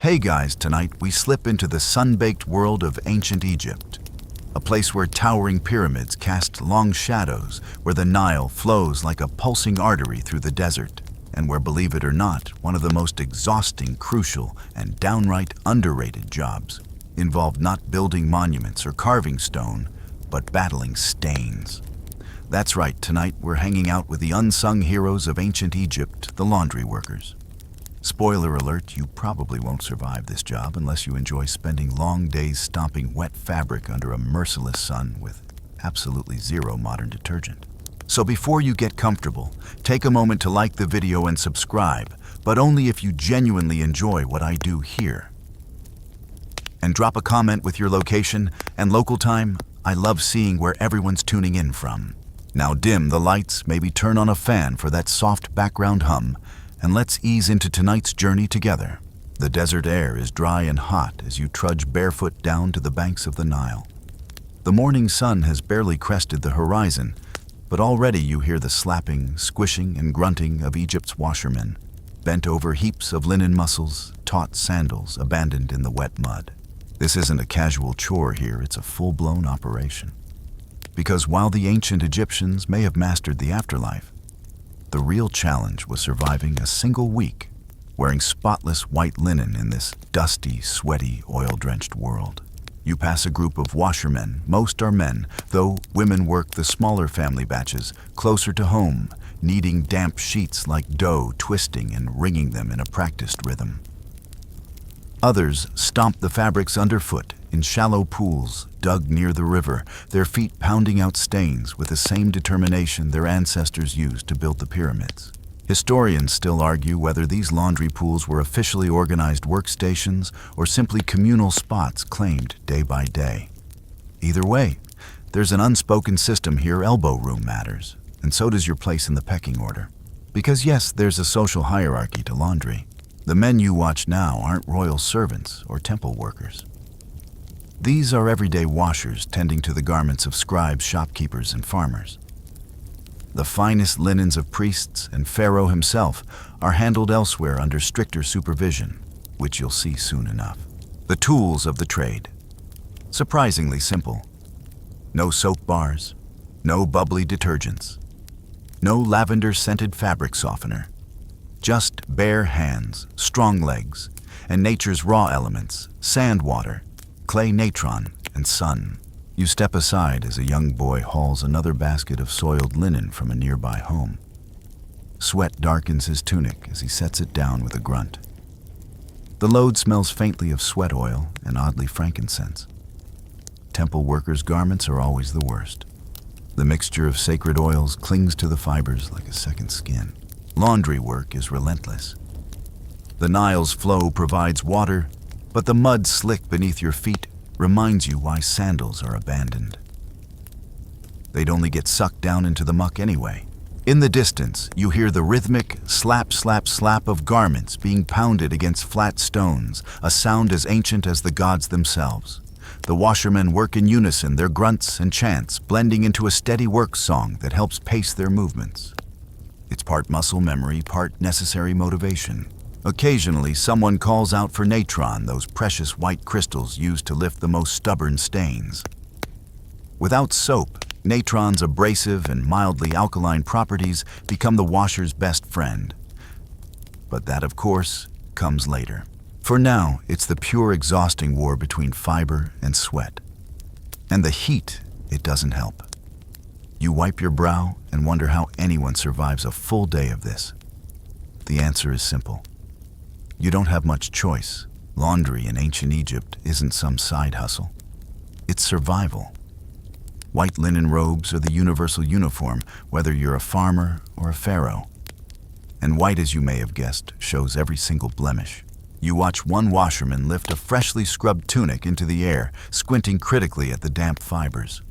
Hey guys, tonight we slip into the sun-baked world of ancient Egypt, a place where towering pyramids cast long shadows, where the Nile flows like a pulsing artery through the desert, and where, believe it or not, one of the most exhausting, crucial, and downright underrated jobs involved not building monuments or carving stone, but battling stains. That's right, tonight we're hanging out with the unsung heroes of ancient Egypt, the laundry workers. Spoiler alert, you probably won't survive this job unless you enjoy spending long days stomping wet fabric under a merciless sun with absolutely zero modern detergent. So before you get comfortable, take a moment to like the video and subscribe, but only if you genuinely enjoy what I do here. And drop a comment with your location and local time. I love seeing where everyone's tuning in from. Now dim the lights, maybe turn on a fan for that soft background hum, and let's ease into tonight's journey together. The desert air is dry and hot as you trudge barefoot down to the banks of the Nile. The morning sun has barely crested the horizon, but already you hear the slapping, squishing, and grunting of Egypt's washermen, bent over heaps of linen muscles, taut sandals abandoned in the wet mud. This isn't a casual chore here, it's a full-blown operation. Because while the ancient Egyptians may have mastered the afterlife, the real challenge was surviving a single week wearing spotless white linen in this dusty, sweaty, oil-drenched world. You pass a group of washermen, most are men, though women work the smaller family batches closer to home, kneading damp sheets like dough, twisting and wringing them in a practiced rhythm. Others stomp the fabrics underfoot in shallow pools dug near the river, their feet pounding out stains with the same determination their ancestors used to build the pyramids. Historians still argue whether these laundry pools were officially organized workstations or simply communal spots claimed day by day. Either way, there's an unspoken system here: elbow room matters, and so does your place in the pecking order. Because yes, there's a social hierarchy to laundry. The men you watch now aren't royal servants or temple workers. These are everyday washers tending to the garments of scribes, shopkeepers, and farmers. The finest linens of priests and Pharaoh himself are handled elsewhere under stricter supervision, which you'll see soon enough. The tools of the trade. Surprisingly simple. No soap bars, no bubbly detergents, no lavender-scented fabric softener. Just bare hands, strong legs, and nature's raw elements: sand, water, clay, natron, and sun. You step aside as a young boy hauls another basket of soiled linen from a nearby home. Sweat darkens his tunic as he sets it down with a grunt. The load smells faintly of sweat oil and oddly frankincense. Temple workers' garments are always the worst. The mixture of sacred oils clings to the fibers like a second skin. Laundry work is relentless. The Nile's flow provides water, but the mud slick beneath your feet reminds you why sandals are abandoned. They'd only get sucked down into the muck anyway. In the distance, you hear the rhythmic slap, slap, slap of garments being pounded against flat stones, a sound as ancient as the gods themselves. The washermen work in unison, their grunts and chants blending into a steady work song that helps pace their movements. It's part muscle memory, part necessary motivation. Occasionally, someone calls out for natron, those precious white crystals used to lift the most stubborn stains. Without soap, natron's abrasive and mildly alkaline properties become the washer's best friend. But that, of course, comes later. For now, it's the pure, exhausting war between fiber and sweat. And the heat, it doesn't help. You wipe your brow and wonder how anyone survives a full day of this. The answer is simple. You don't have much choice. Laundry in ancient Egypt isn't some side hustle. It's survival. White linen robes are the universal uniform, whether you're a farmer or a pharaoh. And white, as you may have guessed, shows every single blemish. You watch one washerman lift a freshly scrubbed tunic into the air, squinting critically at the damp fibers.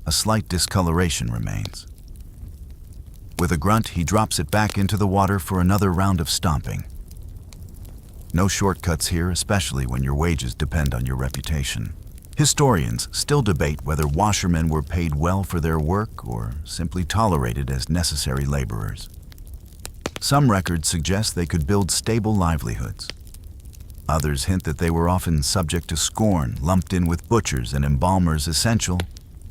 A slight discoloration remains. With a grunt, he drops it back into the water for another round of stomping. No shortcuts here, especially when your wages depend on your reputation. Historians still debate whether washermen were paid well for their work or simply tolerated as necessary laborers. Some records suggest they could build stable livelihoods. Others hint that they were often subject to scorn, lumped in with butchers and embalmers, essential,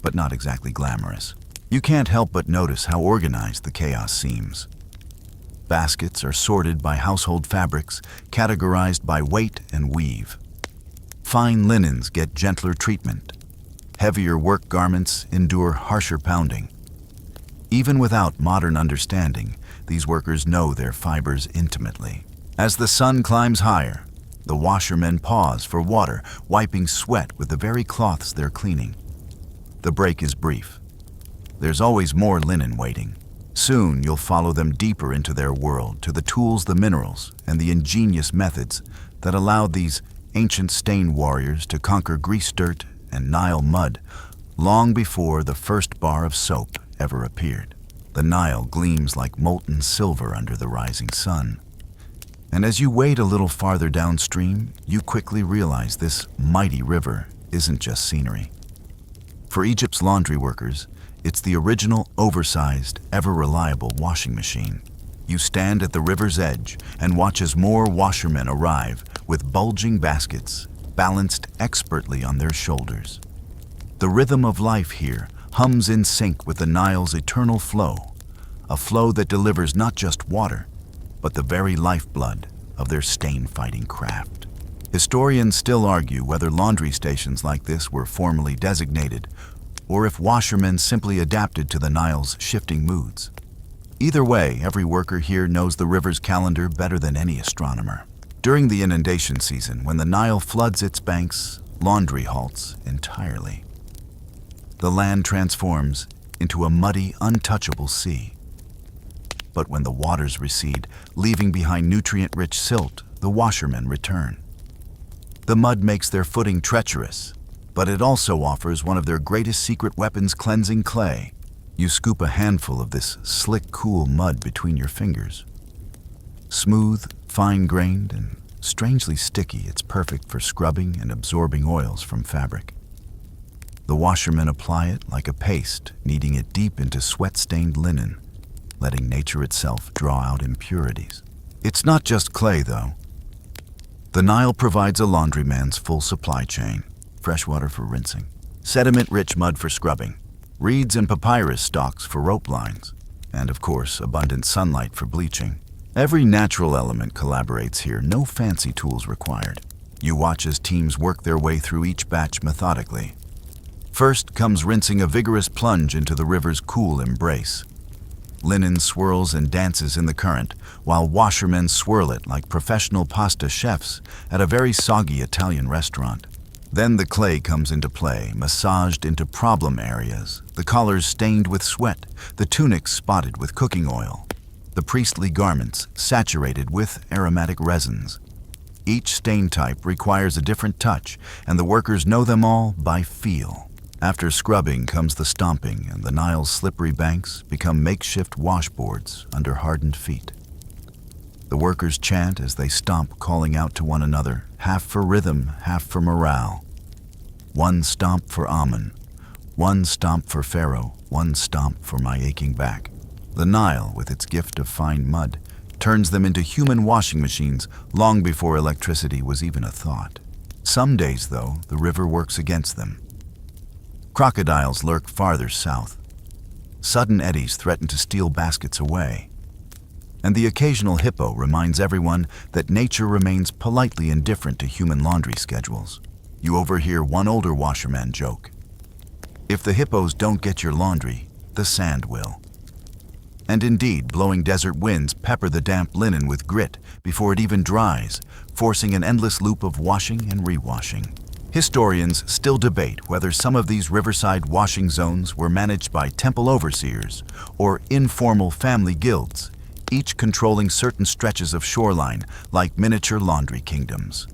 but not exactly glamorous. You can't help but notice how organized the chaos seems. Baskets are sorted by household fabrics, categorized by weight and weave. Fine linens get gentler treatment. Heavier work garments endure harsher pounding. Even without modern understanding, these workers know their fibers intimately. As the sun climbs higher, the washermen pause for water, wiping sweat with the very cloths they're cleaning. The break is brief. There's always more linen waiting. Soon you'll follow them deeper into their world, to the tools, the minerals, and the ingenious methods that allowed these ancient stain warriors to conquer grease dirt and Nile mud long before the first bar of soap ever appeared. The Nile gleams like molten silver under the rising sun. And as you wade a little farther downstream, you quickly realize this mighty river isn't just scenery. For Egypt's laundry workers, it's the original, oversized, ever-reliable washing machine. You stand at the river's edge and watch as more washermen arrive with bulging baskets balanced expertly on their shoulders. The rhythm of life here hums in sync with the Nile's eternal flow, a flow that delivers not just water, but the very lifeblood of their stain-fighting craft. Historians still argue whether laundry stations like this were formally designated, or if washermen simply adapted to the Nile's shifting moods. Either way, every worker here knows the river's calendar better than any astronomer. During the inundation season, when the Nile floods its banks, laundry halts entirely. The land transforms into a muddy, untouchable sea. But when the waters recede, leaving behind nutrient-rich silt, the washermen return. The mud makes their footing treacherous, but it also offers one of their greatest secret weapons, cleansing clay. You scoop a handful of this slick, cool mud between your fingers. Smooth, fine-grained, and strangely sticky, it's perfect for scrubbing and absorbing oils from fabric. The washermen apply it like a paste, kneading it deep into sweat-stained linen, letting nature itself draw out impurities. It's not just clay, though. The Nile provides a laundryman's full supply chain: fresh water for rinsing, sediment-rich mud for scrubbing, reeds and papyrus stalks for rope lines, and of course, abundant sunlight for bleaching. Every natural element collaborates here, no fancy tools required. You watch as teams work their way through each batch methodically. First comes rinsing, a vigorous plunge into the river's cool embrace. Linen swirls and dances in the current, while washermen swirl it like professional pasta chefs at a very soggy Italian restaurant. Then the clay comes into play, massaged into problem areas, the collars stained with sweat, the tunics spotted with cooking oil, the priestly garments saturated with aromatic resins. Each stain type requires a different touch, and the workers know them all by feel. After scrubbing comes the stomping, and the Nile's slippery banks become makeshift washboards under hardened feet. The workers chant as they stomp, calling out to one another, half for rhythm, half for morale. One stomp for Amun, one stomp for Pharaoh, one stomp for my aching back. The Nile, with its gift of fine mud, turns them into human washing machines long before electricity was even a thought. Some days, though, the river works against them. Crocodiles lurk farther south. Sudden eddies threaten to steal baskets away. And the occasional hippo reminds everyone that nature remains politely indifferent to human laundry schedules. You overhear one older washerman joke, "If the hippos don't get your laundry, the sand will." And indeed, blowing desert winds pepper the damp linen with grit before it even dries, forcing an endless loop of washing and rewashing. Historians still debate whether some of these riverside washing zones were managed by temple overseers or informal family guilds, each controlling certain stretches of shoreline like miniature laundry kingdoms.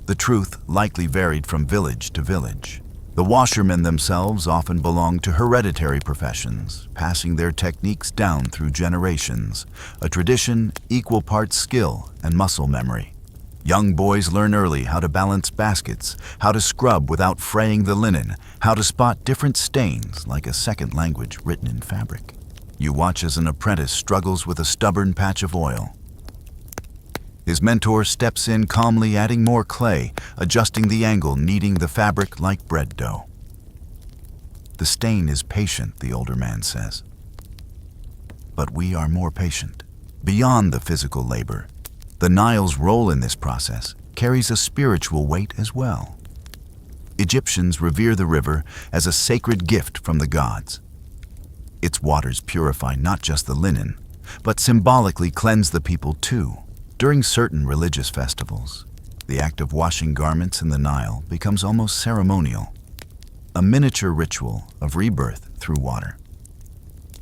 The truth likely varied from village to village. The washermen themselves often belonged to hereditary professions, passing their techniques down through generations, a tradition equal parts skill and muscle memory. Young boys learn early how to balance baskets, how to scrub without fraying the linen, how to spot different stains like a second language written in fabric. You watch as an apprentice struggles with a stubborn patch of oil. His mentor steps in calmly, adding more clay, adjusting the angle, kneading the fabric like bread dough. The stain is patient, the older man says. But we are more patient. Beyond the physical labor, the Nile's role in this process carries a spiritual weight as well. Egyptians revere the river as a sacred gift from the gods. Its waters purify not just the linen, but symbolically cleanse the people too. During certain religious festivals, the act of washing garments in the Nile becomes almost ceremonial, a miniature ritual of rebirth through water.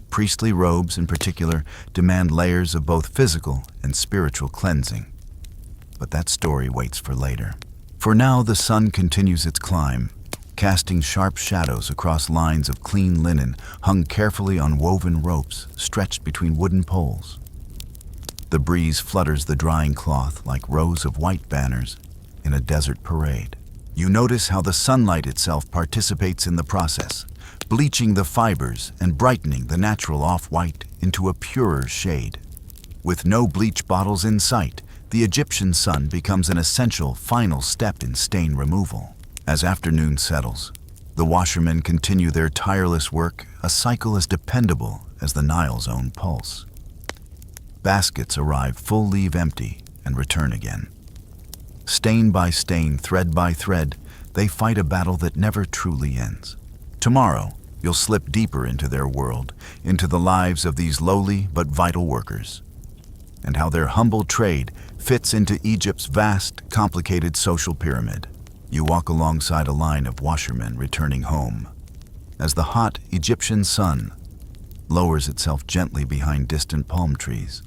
Priestly robes, in particular, demand layers of both physical and spiritual cleansing. But that story waits for later. For now, the sun continues its climb, casting sharp shadows across lines of clean linen hung carefully on woven ropes stretched between wooden poles. The breeze flutters the drying cloth like rows of white banners in a desert parade. You notice how the sunlight itself participates in the process, bleaching the fibers and brightening the natural off-white into a purer shade. With no bleach bottles in sight, the Egyptian sun becomes an essential final step in stain removal. As afternoon settles, the washermen continue their tireless work, a cycle as dependable as the Nile's own pulse. Baskets arrive full leave empty and return again. Stain by stain, thread by thread, they fight a battle that never truly ends. Tomorrow, you'll slip deeper into their world, into the lives of these lowly but vital workers, and how their humble trade fits into Egypt's vast, complicated social pyramid. You walk alongside a line of washermen returning home, as the hot Egyptian sun lowers itself gently behind distant palm trees.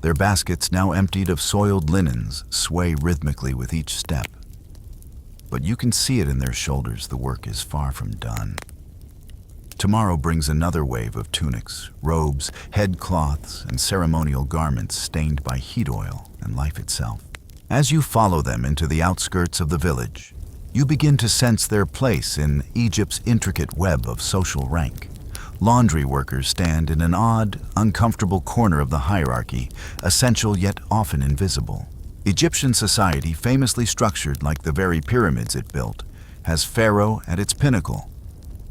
Their baskets, now emptied of soiled linens, sway rhythmically with each step. But you can see it in their shoulders, the work is far from done. Tomorrow brings another wave of tunics, robes, head cloths, and ceremonial garments stained by heat oil and life itself. As you follow them into the outskirts of the village, you begin to sense their place in Egypt's intricate web of social rank. Laundry workers stand in an odd, uncomfortable corner of the hierarchy, essential yet often invisible. Egyptian society, famously structured like the very pyramids it built, has Pharaoh at its pinnacle,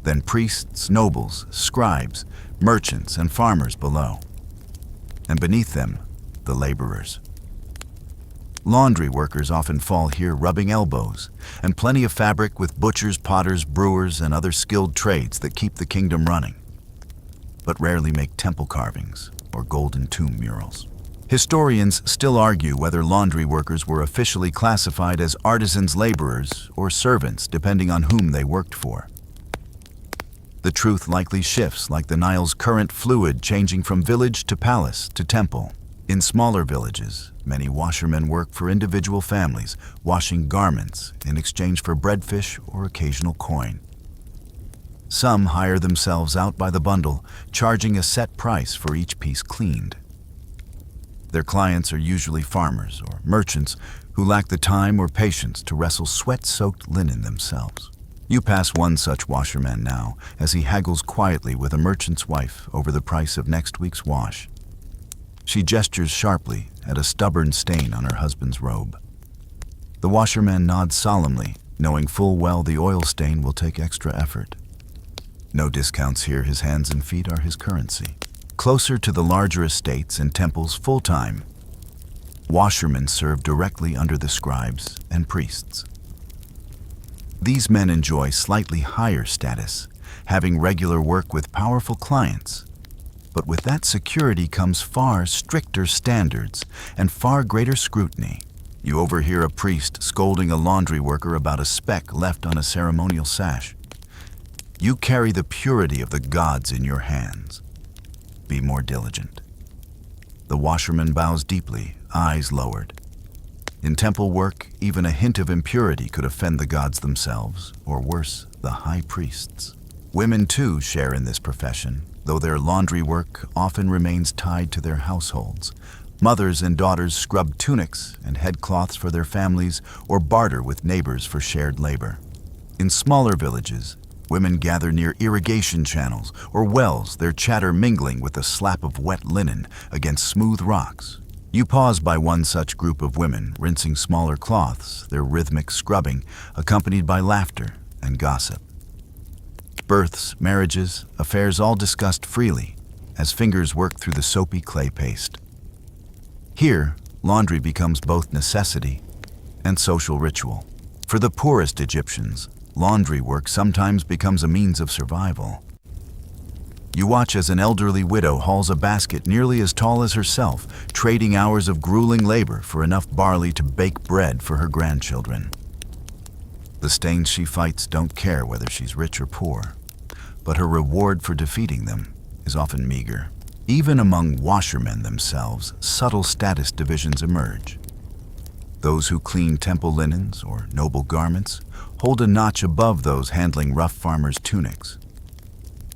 then priests, nobles, scribes, merchants, and farmers below. And beneath them, the laborers. Laundry workers often fall here rubbing elbows, and plenty of fabric with butchers, potters, brewers, and other skilled trades that keep the kingdom running, but rarely make temple carvings or golden tomb murals. Historians still argue whether laundry workers were officially classified as artisans, laborers, or servants, depending on whom they worked for. The truth likely shifts like the Nile's current fluid, changing from village to palace to temple. In smaller villages, many washermen work for individual families, washing garments in exchange for breadfish or occasional coin. Some hire themselves out by the bundle, charging a set price for each piece cleaned. Their clients are usually farmers or merchants who lack the time or patience to wrestle sweat-soaked linen themselves. You pass one such washerman now as he haggles quietly with a merchant's wife over the price of next week's wash. She gestures sharply at a stubborn stain on her husband's robe. The washerman nods solemnly, knowing full well the oil stain will take extra effort. No discounts here, his hands and feet are his currency. Closer to the larger estates and temples full-time, washermen serve directly under the scribes and priests. These men enjoy slightly higher status, having regular work with powerful clients. But with that security comes far stricter standards and far greater scrutiny. You overhear a priest scolding a laundry worker about a speck left on a ceremonial sash. You carry the purity of the gods in your hands. Be more diligent. The washerman bows deeply, eyes lowered. In temple work, even a hint of impurity could offend the gods themselves, or worse, the high priests. Women too share in this profession, though their laundry work often remains tied to their households. Mothers and daughters scrub tunics and headcloths for their families or barter with neighbors for shared labor. In smaller villages, women gather near irrigation channels or wells, their chatter mingling with the slap of wet linen against smooth rocks You pause by one such group of women rinsing smaller cloths, their rhythmic scrubbing accompanied by laughter and gossip. Births, marriages, affairs all discussed freely as fingers work through the soapy clay paste. Here, laundry becomes both necessity and social ritual. For the poorest Egyptians, laundry work sometimes becomes a means of survival. You watch as an elderly widow hauls a basket nearly as tall as herself, trading hours of grueling labor for enough barley to bake bread for her grandchildren. The stains she fights don't care whether she's rich or poor, but her reward for defeating them is often meager. Even among washermen themselves, subtle status divisions emerge. Those who clean temple linens or noble garments hold a notch above those handling rough farmers' tunics.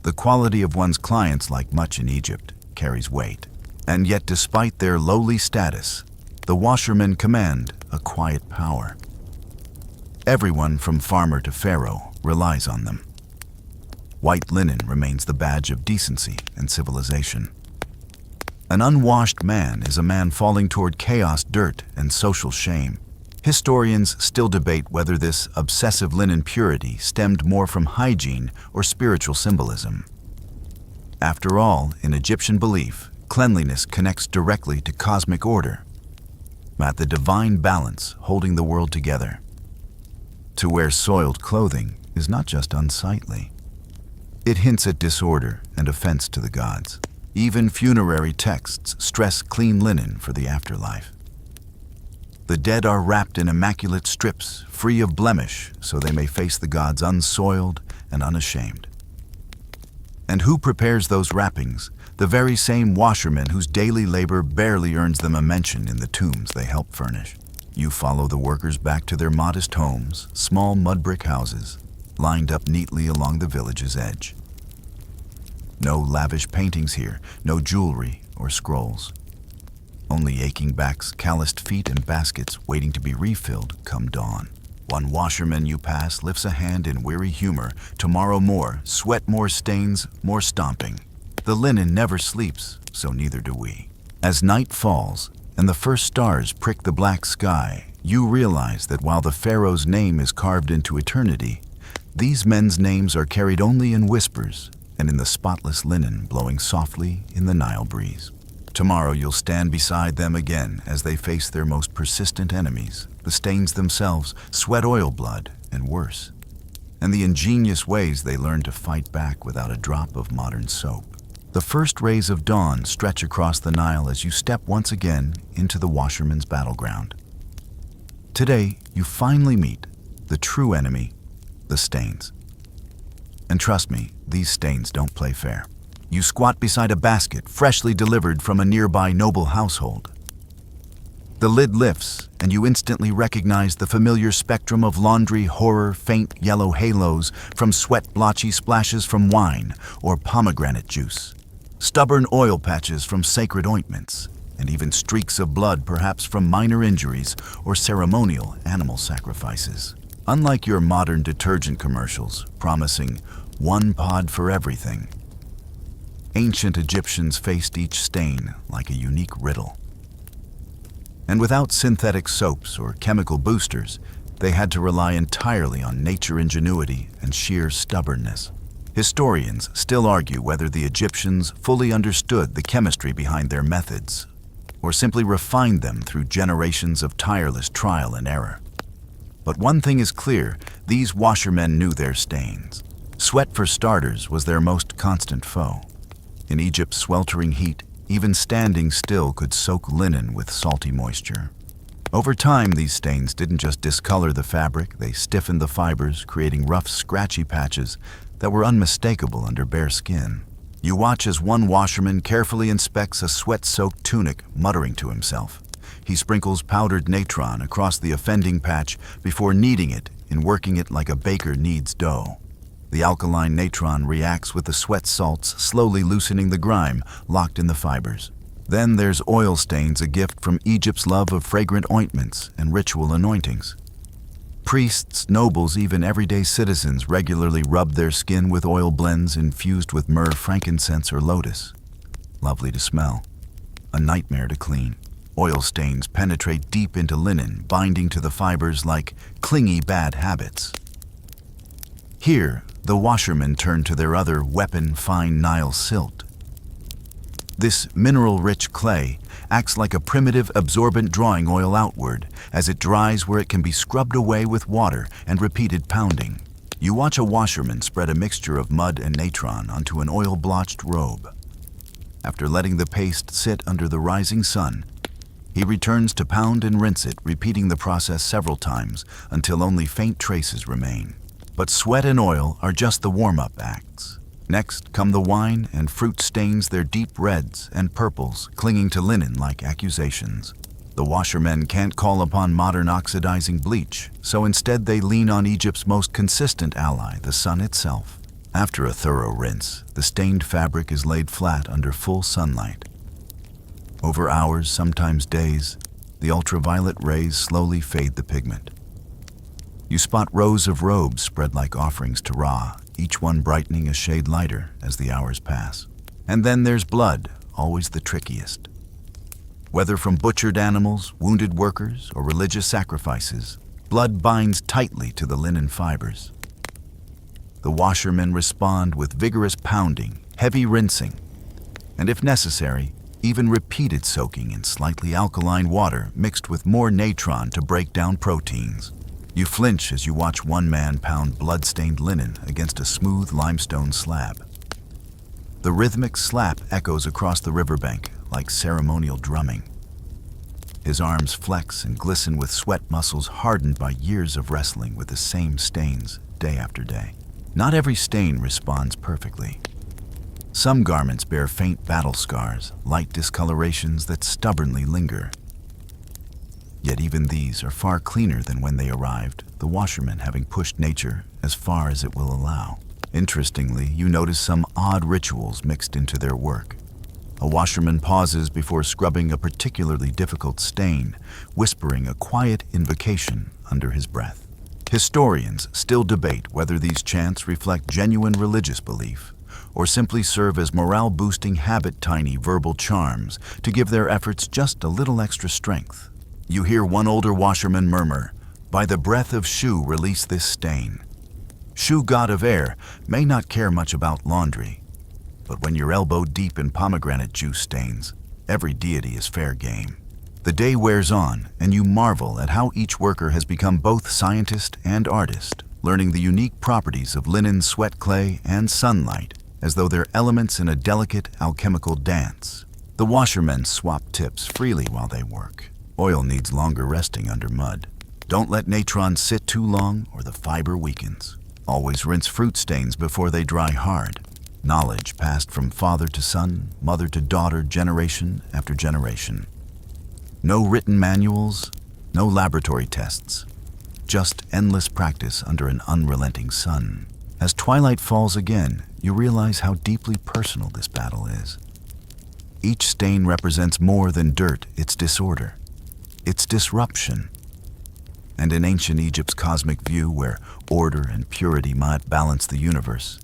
The quality of one's clients, like much in Egypt, carries weight. And yet, despite their lowly status, the washermen command a quiet power. Everyone from farmer to pharaoh relies on them. White linen remains the badge of decency and civilization. An unwashed man is a man falling toward chaos, dirt, and social shame. Historians still debate whether this obsessive linen purity stemmed more from hygiene or spiritual symbolism. After all, in Egyptian belief, cleanliness connects directly to cosmic order, at the divine balance holding the world together. To wear soiled clothing is not just unsightly. It hints at disorder and offense to the gods. Even funerary texts stress clean linen for the afterlife. The dead are wrapped in immaculate strips, free of blemish, so they may face the gods unsoiled and unashamed. And who prepares those wrappings? The very same washermen whose daily labor barely earns them a mention in the tombs they help furnish. You follow the workers back to their modest homes, small mud brick houses, lined up neatly along the village's edge. No lavish paintings here, no jewelry or scrolls. Only aching backs, calloused feet, and baskets waiting to be refilled come dawn. One washerman you pass lifts a hand in weary humor. Tomorrow more, sweat more, stains more, stomping. The linen never sleeps, so neither do we. As night falls and the first stars prick the black sky, you realize that while the pharaoh's name is carved into eternity, these men's names are carried only in whispers and in the spotless linen blowing softly in the Nile breeze. Tomorrow you'll stand beside them again as they face their most persistent enemies, the stains themselves, sweat, oil, blood, and worse, and the ingenious ways they learn to fight back without a drop of modern soap. The first rays of dawn stretch across the Nile as you step once again into the washerman's battleground. Today, you finally meet the true enemy, the stains. And trust me, these stains don't play fair. You squat beside a basket freshly delivered from a nearby noble household. The lid lifts, and you instantly recognize the familiar spectrum of laundry horror, faint yellow halos from sweat, blotchy splashes from wine or pomegranate juice, stubborn oil patches from sacred ointments, and even streaks of blood perhaps from minor injuries or ceremonial animal sacrifices. Unlike your modern detergent commercials promising one pod for everything, ancient Egyptians faced each stain like a unique riddle. And without synthetic soaps or chemical boosters, they had to rely entirely on nature ingenuity and sheer stubbornness. Historians still argue whether the Egyptians fully understood the chemistry behind their methods, or simply refined them through generations of tireless trial and error. But one thing is clear, these washermen knew their stains. Sweat, for starters, was their most constant foe. In Egypt's sweltering heat, even standing still could soak linen with salty moisture. Over time, these stains didn't just discolor the fabric, they stiffened the fibers, creating rough, scratchy patches that were unmistakable under bare skin. You watch as one washerman carefully inspects a sweat-soaked tunic, muttering to himself. He sprinkles powdered natron across the offending patch before kneading it and working it like a baker kneads dough. The alkaline natron reacts with the sweat salts, slowly loosening the grime locked in the fibers. Then there's oil stains, a gift from Egypt's love of fragrant ointments and ritual anointings. Priests, nobles, even everyday citizens regularly rub their skin with oil blends infused with myrrh, frankincense, or lotus. Lovely to smell, a nightmare to clean. Oil stains penetrate deep into linen, binding to the fibers like clingy bad habits. Here, the washermen turn to their other weapon, fine Nile silt. This mineral-rich clay acts like a primitive absorbent drawing oil outward as it dries where it can be scrubbed away with water and repeated pounding. You watch a washerman spread a mixture of mud and natron onto an oil-blotched robe. After letting the paste sit under the rising sun, he returns to pound and rinse it, repeating the process several times until only faint traces remain. But sweat and oil are just the warm-up acts. Next come the wine and fruit stains, their deep reds and purples clinging to linen like accusations. The washermen can't call upon modern oxidizing bleach, so instead they lean on Egypt's most consistent ally, the sun itself. After a thorough rinse, the stained fabric is laid flat under full sunlight. Over hours, sometimes days, the ultraviolet rays slowly fade the pigment. You spot rows of robes spread like offerings to Ra, each one brightening a shade lighter as the hours pass. And then there's blood, always the trickiest. Whether from butchered animals, wounded workers, or religious sacrifices, blood binds tightly to the linen fibers. The washermen respond with vigorous pounding, heavy rinsing, and if necessary, even repeated soaking in slightly alkaline water mixed with more natron to break down proteins. You flinch as you watch one man pound blood-stained linen against a smooth limestone slab. The rhythmic slap echoes across the riverbank like ceremonial drumming. His arms flex and glisten with sweat muscles hardened by years of wrestling with the same stains day after day. Not every stain responds perfectly. Some garments bear faint battle scars, light discolorations that stubbornly linger. Yet even these are far cleaner than when they arrived, the washermen having pushed nature as far as it will allow. Interestingly, you notice some odd rituals mixed into their work. A washerman pauses before scrubbing a particularly difficult stain, whispering a quiet invocation under his breath. Historians still debate whether these chants reflect genuine religious belief or simply serve as morale-boosting habit-tiny verbal charms to give their efforts just a little extra strength. You hear one older washerman murmur, "By the breath of Shu, release this stain." Shu, god of air, may not care much about laundry, but when you're elbow deep in pomegranate juice stains, every deity is fair game. The day wears on, and you marvel at how each worker has become both scientist and artist, learning the unique properties of linen, sweat clay, and sunlight, as though they're elements in a delicate alchemical dance. The washermen swap tips freely while they work. Oil needs longer resting under mud. Don't let natron sit too long or the fiber weakens. Always rinse fruit stains before they dry hard. Knowledge passed from father to son, mother to daughter, generation after generation. No written manuals, no laboratory tests. Just endless practice under an unrelenting sun. As twilight falls again, you realize how deeply personal this battle is. Each stain represents more than dirt, it's disorder. It's disruption. And in ancient Egypt's cosmic view, where order and purity might balance the universe,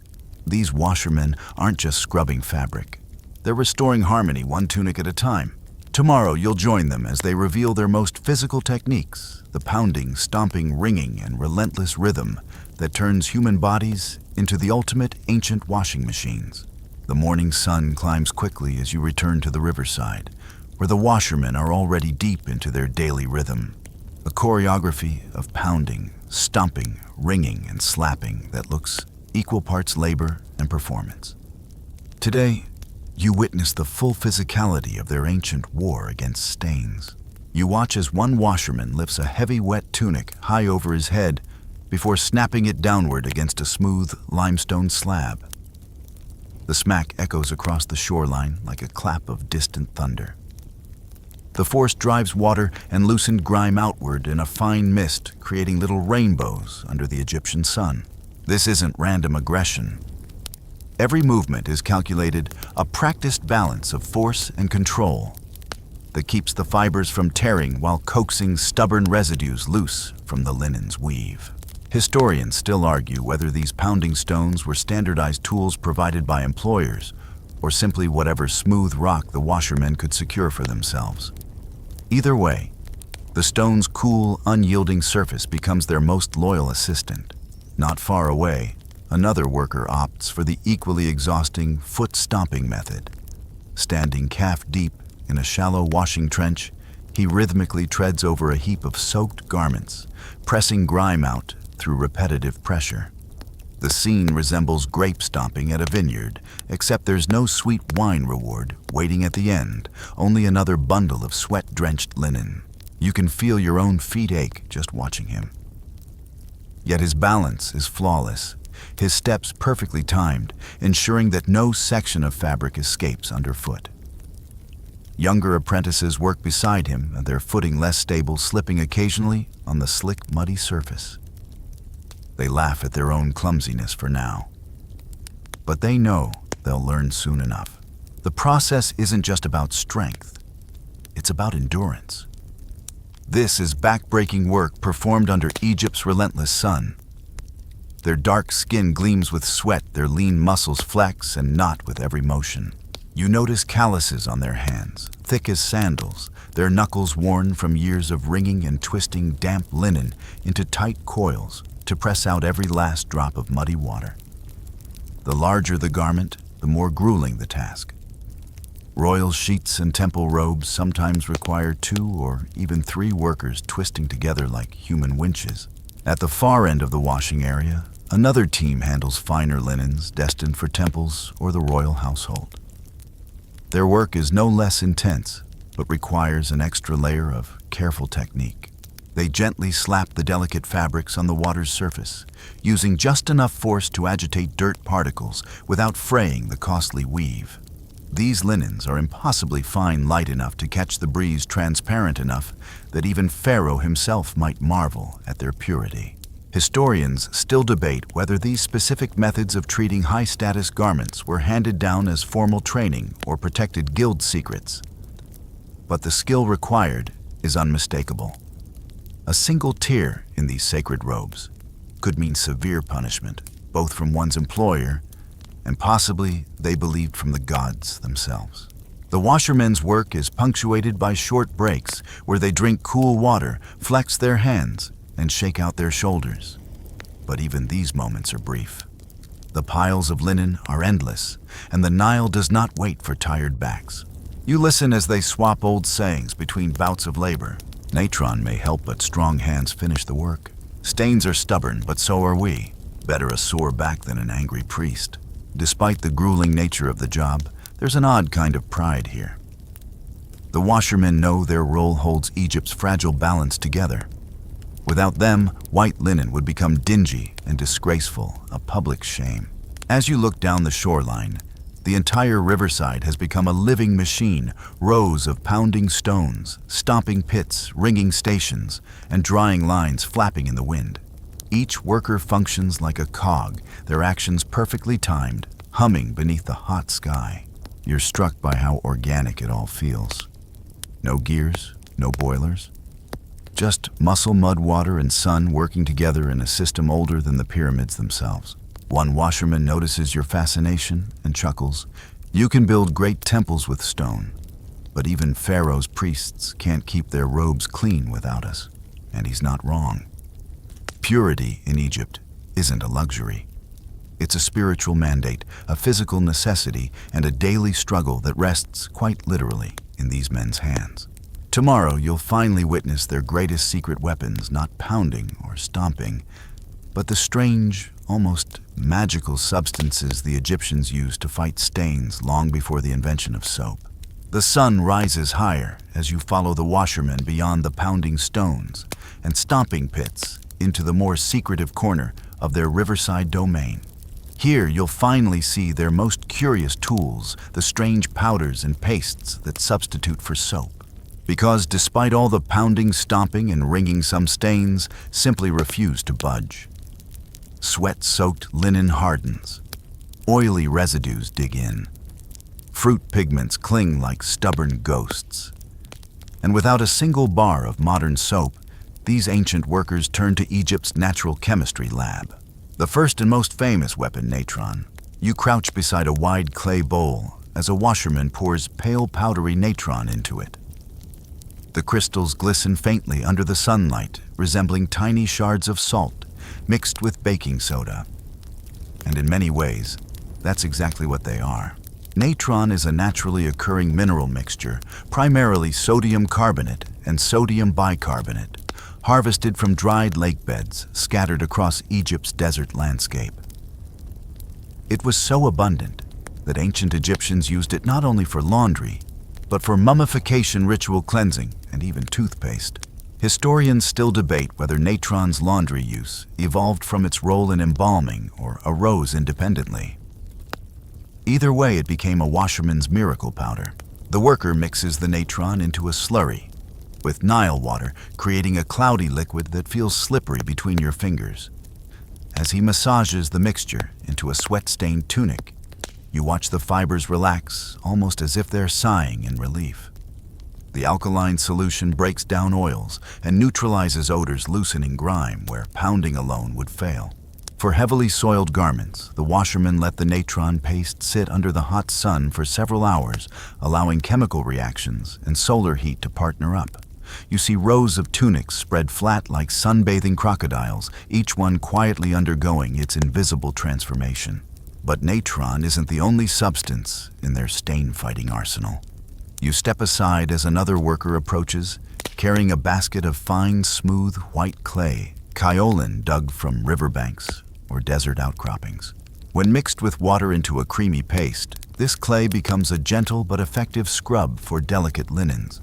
these washermen aren't just scrubbing fabric. They're restoring harmony one tunic at a time. Tomorrow you'll join them as they reveal their most physical techniques, the pounding, stomping, ringing, and relentless rhythm that turns human bodies into the ultimate ancient washing machines. The morning sun climbs quickly as you return to the riverside, where the washermen are already deep into their daily rhythm. A choreography of pounding, stomping, ringing, and slapping that looks equal parts labor and performance. Today, you witness the full physicality of their ancient war against stains. You watch as one washerman lifts a heavy wet tunic high over his head before snapping it downward against a smooth limestone slab. The smack echoes across the shoreline like a clap of distant thunder. The force drives water and loosened grime outward in a fine mist, creating little rainbows under the Egyptian sun. This isn't random aggression. Every movement is calculated, a practiced balance of force and control that keeps the fibers from tearing while coaxing stubborn residues loose from the linen's weave. Historians still argue whether these pounding stones were standardized tools provided by employers or simply whatever smooth rock the washermen could secure for themselves. Either way, the stone's cool, unyielding surface becomes their most loyal assistant. Not far away, another worker opts for the equally exhausting foot-stomping method. Standing calf-deep in a shallow washing trench, he rhythmically treads over a heap of soaked garments, pressing grime out through repetitive pressure. The scene resembles grape stomping at a vineyard, except there's no sweet wine reward waiting at the end, only another bundle of sweat-drenched linen. You can feel your own feet ache just watching him. Yet his balance is flawless, his steps perfectly timed, ensuring that no section of fabric escapes underfoot. Younger apprentices work beside him, their footing less stable, slipping occasionally on the slick, muddy surface. They laugh at their own clumsiness for now. But they know they'll learn soon enough. The process isn't just about strength, it's about endurance. This is back-breaking work performed under Egypt's relentless sun. Their dark skin gleams with sweat, their lean muscles flex and knot with every motion. You notice calluses on their hands, thick as sandals, their knuckles worn from years of wringing and twisting damp linen into tight coils to press out every last drop of muddy water. The larger the garment, the more grueling the task. Royal sheets and temple robes sometimes require 2 or even 3 workers twisting together like human winches. At the far end of the washing area, another team handles finer linens destined for temples or the royal household. Their work is no less intense, but requires an extra layer of careful technique. They gently slap the delicate fabrics on the water's surface, using just enough force to agitate dirt particles without fraying the costly weave. These linens are impossibly fine, light enough to catch the breeze, transparent enough that even Pharaoh himself might marvel at their purity. Historians still debate whether these specific methods of treating high-status garments were handed down as formal training or protected guild secrets. But the skill required is unmistakable. A single tear in these sacred robes could mean severe punishment, both from one's employer and possibly, they believed, from the gods themselves. The washermen's work is punctuated by short breaks where they drink cool water, flex their hands, and shake out their shoulders. But even these moments are brief. The piles of linen are endless, and the Nile does not wait for tired backs. You listen as they swap old sayings between bouts of labor. Natron may help, but strong hands finish the work. Stains are stubborn, but so are we. Better a sore back than an angry priest. Despite the grueling nature of the job, there's an odd kind of pride here. The washermen know their role holds Egypt's fragile balance together. Without them, white linen would become dingy and disgraceful, a public shame. As you look down the shoreline, the entire riverside has become a living machine, rows of pounding stones, stomping pits, ringing stations, and drying lines flapping in the wind. Each worker functions like a cog, their actions perfectly timed, humming beneath the hot sky. You're struck by how organic it all feels. No gears, no boilers. Just muscle, mud, water, and sun working together in a system older than the pyramids themselves. One washerman notices your fascination and chuckles. You can build great temples with stone, but even Pharaoh's priests can't keep their robes clean without us. And he's not wrong. Purity in Egypt isn't a luxury. It's a spiritual mandate, a physical necessity, and a daily struggle that rests, quite literally, in these men's hands. Tomorrow, you'll finally witness their greatest secret weapons, not pounding or stomping, but the strange, almost magical substances the Egyptians used to fight stains long before the invention of soap. The sun rises higher as you follow the washermen beyond the pounding stones and stomping pits into the more secretive corner of their riverside domain. Here you'll finally see their most curious tools, the strange powders and pastes that substitute for soap. Because despite all the pounding, stomping, and wringing, some stains simply refuse to budge. Sweat-soaked linen hardens. Oily residues dig in. Fruit pigments cling like stubborn ghosts. And without a single bar of modern soap, these ancient workers turn to Egypt's natural chemistry lab. The first and most famous weapon, natron. You crouch beside a wide clay bowl as a washerman pours pale powdery natron into it. The crystals glisten faintly under the sunlight, resembling tiny shards of salt mixed with baking soda. And in many ways, that's exactly what they are. Natron is a naturally occurring mineral mixture, primarily sodium carbonate and sodium bicarbonate, harvested from dried lake beds scattered across Egypt's desert landscape. It was so abundant that ancient Egyptians used it not only for laundry, but for mummification, ritual cleansing, and even toothpaste. Historians still debate whether natron's laundry use evolved from its role in embalming or arose independently. Either way, it became a washerman's miracle powder. The worker mixes the natron into a slurry with Nile water, creating a cloudy liquid that feels slippery between your fingers. As he massages the mixture into a sweat-stained tunic, you watch the fibers relax, almost as if they're sighing in relief. The alkaline solution breaks down oils and neutralizes odors, loosening grime where pounding alone would fail. For heavily soiled garments, the washermen let the natron paste sit under the hot sun for several hours, allowing chemical reactions and solar heat to partner up. You see rows of tunics spread flat like sunbathing crocodiles, each one quietly undergoing its invisible transformation. But natron isn't the only substance in their stain-fighting arsenal. You step aside as another worker approaches, carrying a basket of fine, smooth, white clay, kaolin dug from riverbanks or desert outcroppings. When mixed with water into a creamy paste, this clay becomes a gentle but effective scrub for delicate linens.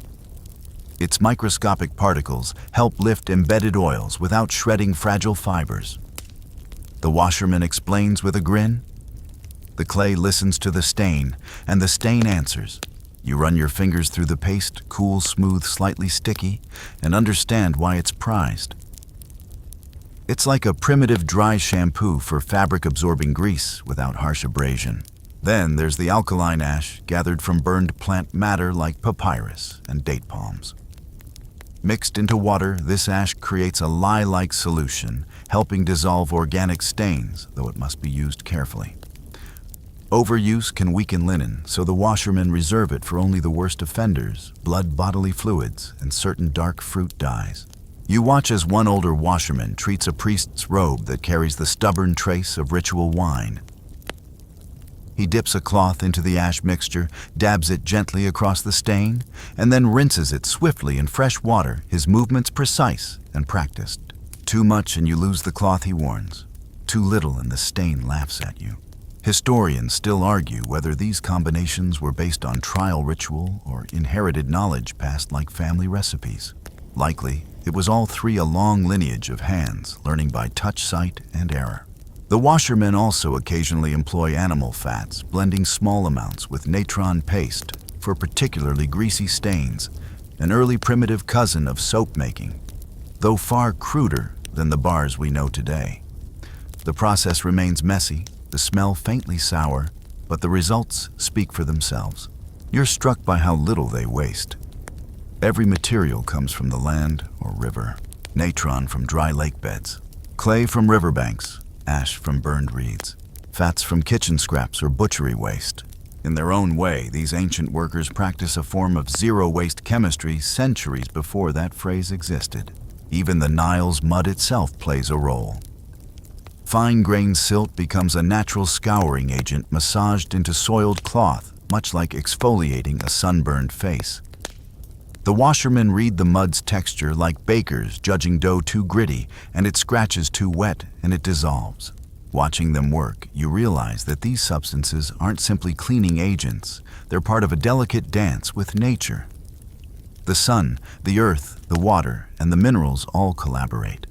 Its microscopic particles help lift embedded oils without shredding fragile fibers. The washerman explains with a grin. The clay listens to the stain, and the stain answers. You run your fingers through the paste, cool, smooth, slightly sticky, and understand why it's prized. It's like a primitive dry shampoo for fabric-absorbing grease without harsh abrasion. Then there's the alkaline ash gathered from burned plant matter like papyrus and date palms. Mixed into water, this ash creates a lye-like solution, helping dissolve organic stains, though it must be used carefully. Overuse can weaken linen, so the washermen reserve it for only the worst offenders, blood, bodily fluids, and certain dark fruit dyes. You watch as one older washerman treats a priest's robe that carries the stubborn trace of ritual wine. He dips a cloth into the ash mixture, dabs it gently across the stain, and then rinses it swiftly in fresh water, his movements precise and practiced. Too much and you lose the cloth, he warns. Too little and the stain laughs at you. Historians still argue whether these combinations were based on trial ritual or inherited knowledge passed like family recipes. Likely, it was all three, a long lineage of hands, learning by touch, sight, and error. The washermen also occasionally employ animal fats, blending small amounts with natron paste for particularly greasy stains, an early primitive cousin of soap making, though far cruder than the bars we know today. The process remains messy, the smell faintly sour, but the results speak for themselves. You're struck by how little they waste. Every material comes from the land or river. Natron from dry lake beds, clay from riverbanks, ash from burned reeds, fats from kitchen scraps or butchery waste. In their own way, these ancient workers practice a form of zero-waste chemistry centuries before that phrase existed. Even the Nile's mud itself plays a role. Fine-grained silt becomes a natural scouring agent massaged into soiled cloth, much like exfoliating a sunburned face. The washermen read the mud's texture like bakers judging dough too gritty, and it scratches too wet, and it dissolves. Watching them work, you realize that these substances aren't simply cleaning agents. They're part of a delicate dance with nature. The sun, the earth, the water, and the minerals all collaborate.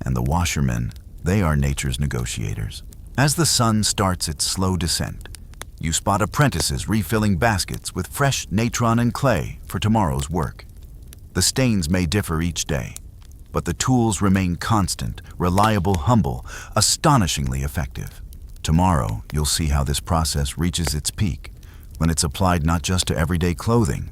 And the washermen, they are nature's negotiators. As the sun starts its slow descent, you spot apprentices refilling baskets with fresh natron and clay for tomorrow's work. The stains may differ each day, but the tools remain constant, reliable, humble, astonishingly effective. Tomorrow, you'll see how this process reaches its peak, when it's applied not just to everyday clothing,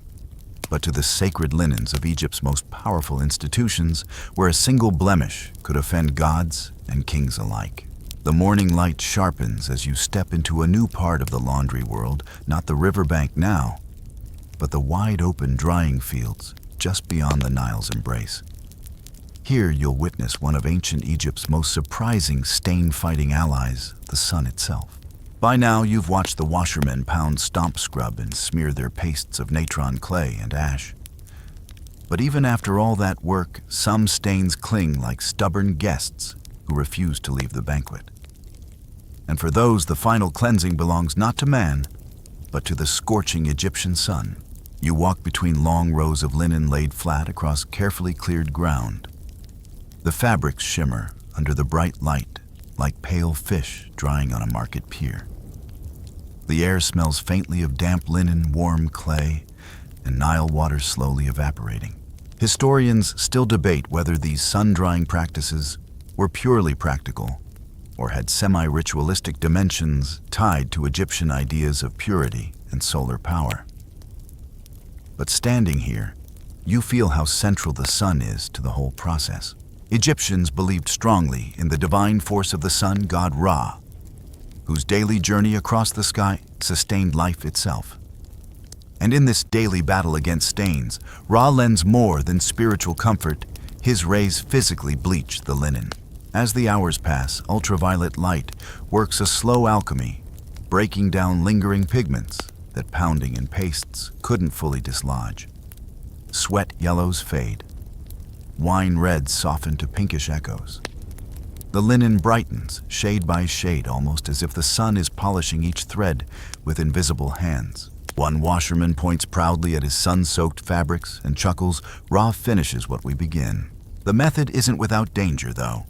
but to the sacred linens of Egypt's most powerful institutions, where a single blemish could offend gods and kings alike. The morning light sharpens as you step into a new part of the laundry world, not the riverbank now, but the wide open drying fields just beyond the Nile's embrace. Here you'll witness one of ancient Egypt's most surprising stain-fighting allies, the sun itself. By now, you've watched the washermen pound stomp scrub and smear their pastes of natron clay and ash. But even after all that work, some stains cling like stubborn guests who refuse to leave the banquet. And for those, the final cleansing belongs not to man, but to the scorching Egyptian sun. You walk between long rows of linen laid flat across carefully cleared ground. The fabrics shimmer under the bright light like pale fish drying on a market pier. The air smells faintly of damp linen, warm clay, and Nile water slowly evaporating. Historians still debate whether these sun-drying practices were purely practical or had semi-ritualistic dimensions tied to Egyptian ideas of purity and solar power. But standing here, you feel how central the sun is to the whole process. Egyptians believed strongly in the divine force of the sun god Ra, whose daily journey across the sky sustained life itself. And in this daily battle against stains, Ra lends more than spiritual comfort. His rays physically bleach the linen. As the hours pass, ultraviolet light works a slow alchemy, breaking down lingering pigments that pounding in pastes couldn't fully dislodge. Sweat yellows fade. Wine reds soften to pinkish echoes. The linen brightens, shade by shade, almost as if the sun is polishing each thread with invisible hands. One washerman points proudly at his sun-soaked fabrics and chuckles, "Ra finishes what we begin." The method isn't without danger, though.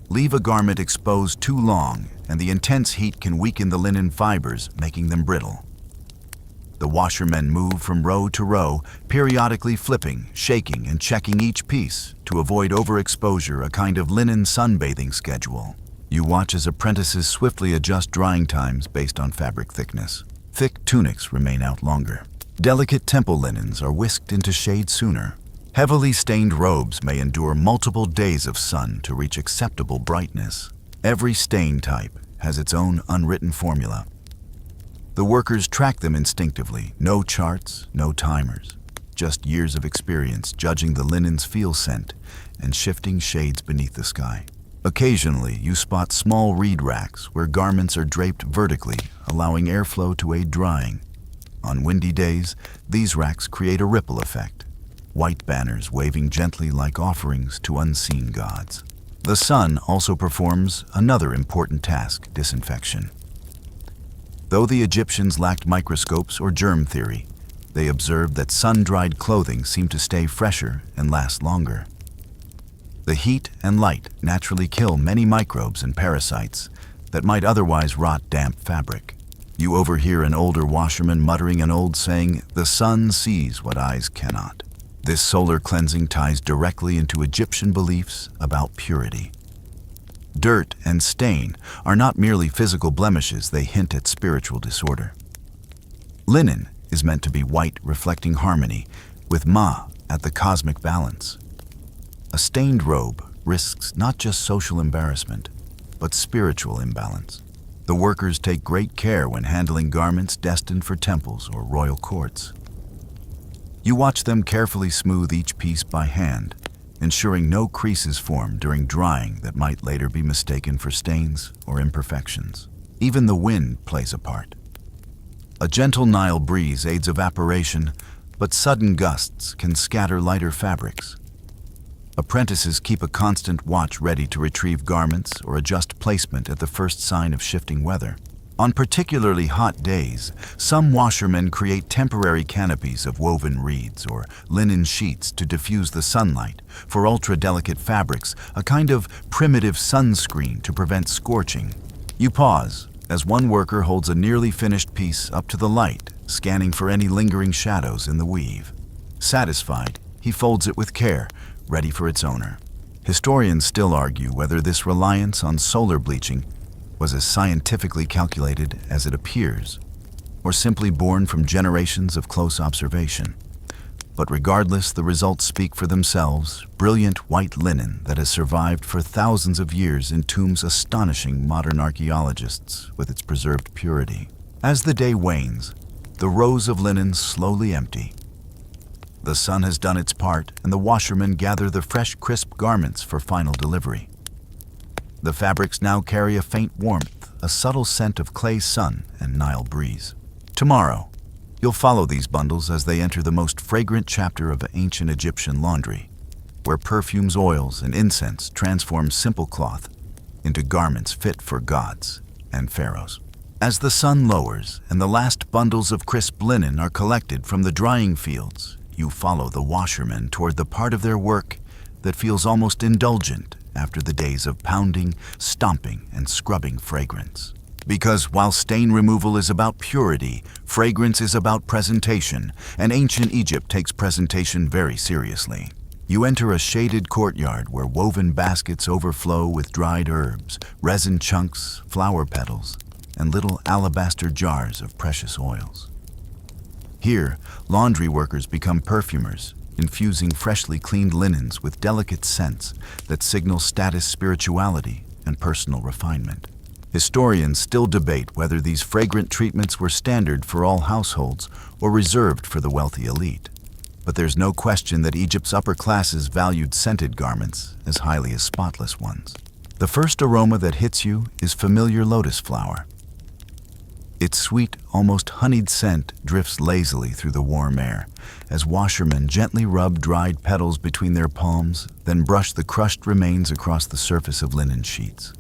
Leave a garment exposed too long, and the intense heat can weaken the linen fibers, making them brittle. The washermen move from row to row, periodically flipping, shaking, and checking each piece to avoid overexposure, a kind of linen sunbathing schedule. You watch as apprentices swiftly adjust drying times based on fabric thickness. Thick tunics remain out longer. Delicate temple linens are whisked into shade sooner. Heavily stained robes may endure multiple days of sun to reach acceptable brightness. Every stain type has its own unwritten formula. The workers track them instinctively, no charts, no timers, just years of experience judging the linen's feel scent and shifting shades beneath the sky. Occasionally, you spot small reed racks where garments are draped vertically, allowing airflow to aid drying. On windy days, these racks create a ripple effect, white banners waving gently like offerings to unseen gods. The sun also performs another important task, disinfection. Though the Egyptians lacked microscopes or germ theory, they observed that sun-dried clothing seemed to stay fresher and last longer. The heat and light naturally kill many microbes and parasites that might otherwise rot damp fabric. You overhear an older washerman muttering an old saying, "The sun sees what eyes cannot." This solar cleansing ties directly into Egyptian beliefs about purity. Dirt and stain are not merely physical blemishes, they hint at spiritual disorder. Linen is meant to be white, reflecting harmony, with Ma at the cosmic balance. A stained robe risks not just social embarrassment, but spiritual imbalance. The workers take great care when handling garments destined for temples or royal courts. You watch them carefully smooth each piece by hand, ensuring no creases form during drying that might later be mistaken for stains or imperfections. Even the wind plays a part. A gentle Nile breeze aids evaporation, but sudden gusts can scatter lighter fabrics. Apprentices keep a constant watch ready to retrieve garments or adjust placement at the first sign of shifting weather. On particularly hot days, some washermen create temporary canopies of woven reeds or linen sheets to diffuse the sunlight. For ultra-delicate fabrics, a kind of primitive sunscreen to prevent scorching. You pause as one worker holds a nearly finished piece up to the light, scanning for any lingering shadows in the weave. Satisfied, he folds it with care, ready for its owner. Historians still argue whether this reliance on solar bleaching was as scientifically calculated as it appears, or simply born from generations of close observation. But regardless, the results speak for themselves. Brilliant white linen that has survived for thousands of years entombs astonishing modern archaeologists with its preserved purity. As the day wanes, the rows of linen slowly empty. The sun has done its part, and the washermen gather the fresh, crisp garments for final delivery. The fabrics now carry a faint warmth, a subtle scent of clay sun and Nile breeze. Tomorrow, you'll follow these bundles as they enter the most fragrant chapter of ancient Egyptian laundry, where perfumes, oils, and incense transform simple cloth into garments fit for gods and pharaohs. As the sun lowers and the last bundles of crisp linen are collected from the drying fields, you follow the washermen toward the part of their work that feels almost indulgent after the days of pounding, stomping, and scrubbing fragrance. Because while stain removal is about purity, fragrance is about presentation, and ancient Egypt takes presentation very seriously. You enter a shaded courtyard where woven baskets overflow with dried herbs, resin chunks, flower petals, and little alabaster jars of precious oils. Here, laundry workers become perfumers, infusing freshly cleaned linens with delicate scents that signal status, spirituality, and personal refinement. Historians still debate whether these fragrant treatments were standard for all households or reserved for the wealthy elite. But there's no question that Egypt's upper classes valued scented garments as highly as spotless ones. The first aroma that hits you is familiar lotus flower. Its sweet, almost honeyed scent drifts lazily through the warm air as washermen gently rub dried petals between their palms, then brush the crushed remains across the surface of linen sheets.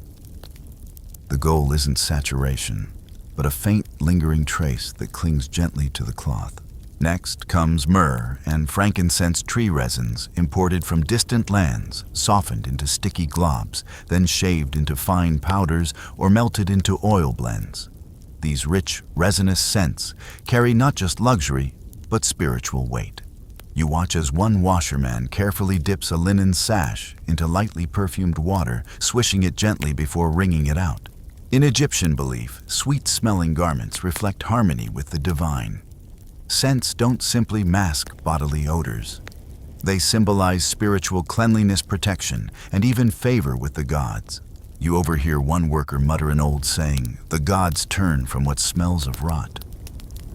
The goal isn't saturation, but a faint, lingering trace that clings gently to the cloth. Next comes myrrh and frankincense tree resins imported from distant lands, softened into sticky globs, then shaved into fine powders or melted into oil blends. These rich, resinous scents carry not just luxury, but spiritual weight. You watch as one washerman carefully dips a linen sash into lightly perfumed water, swishing it gently before wringing it out. In Egyptian belief, sweet-smelling garments reflect harmony with the divine. Scents don't simply mask bodily odors. They symbolize spiritual cleanliness, protection, and even favor with the gods. You overhear one worker mutter an old saying, "The gods turn from what smells of rot,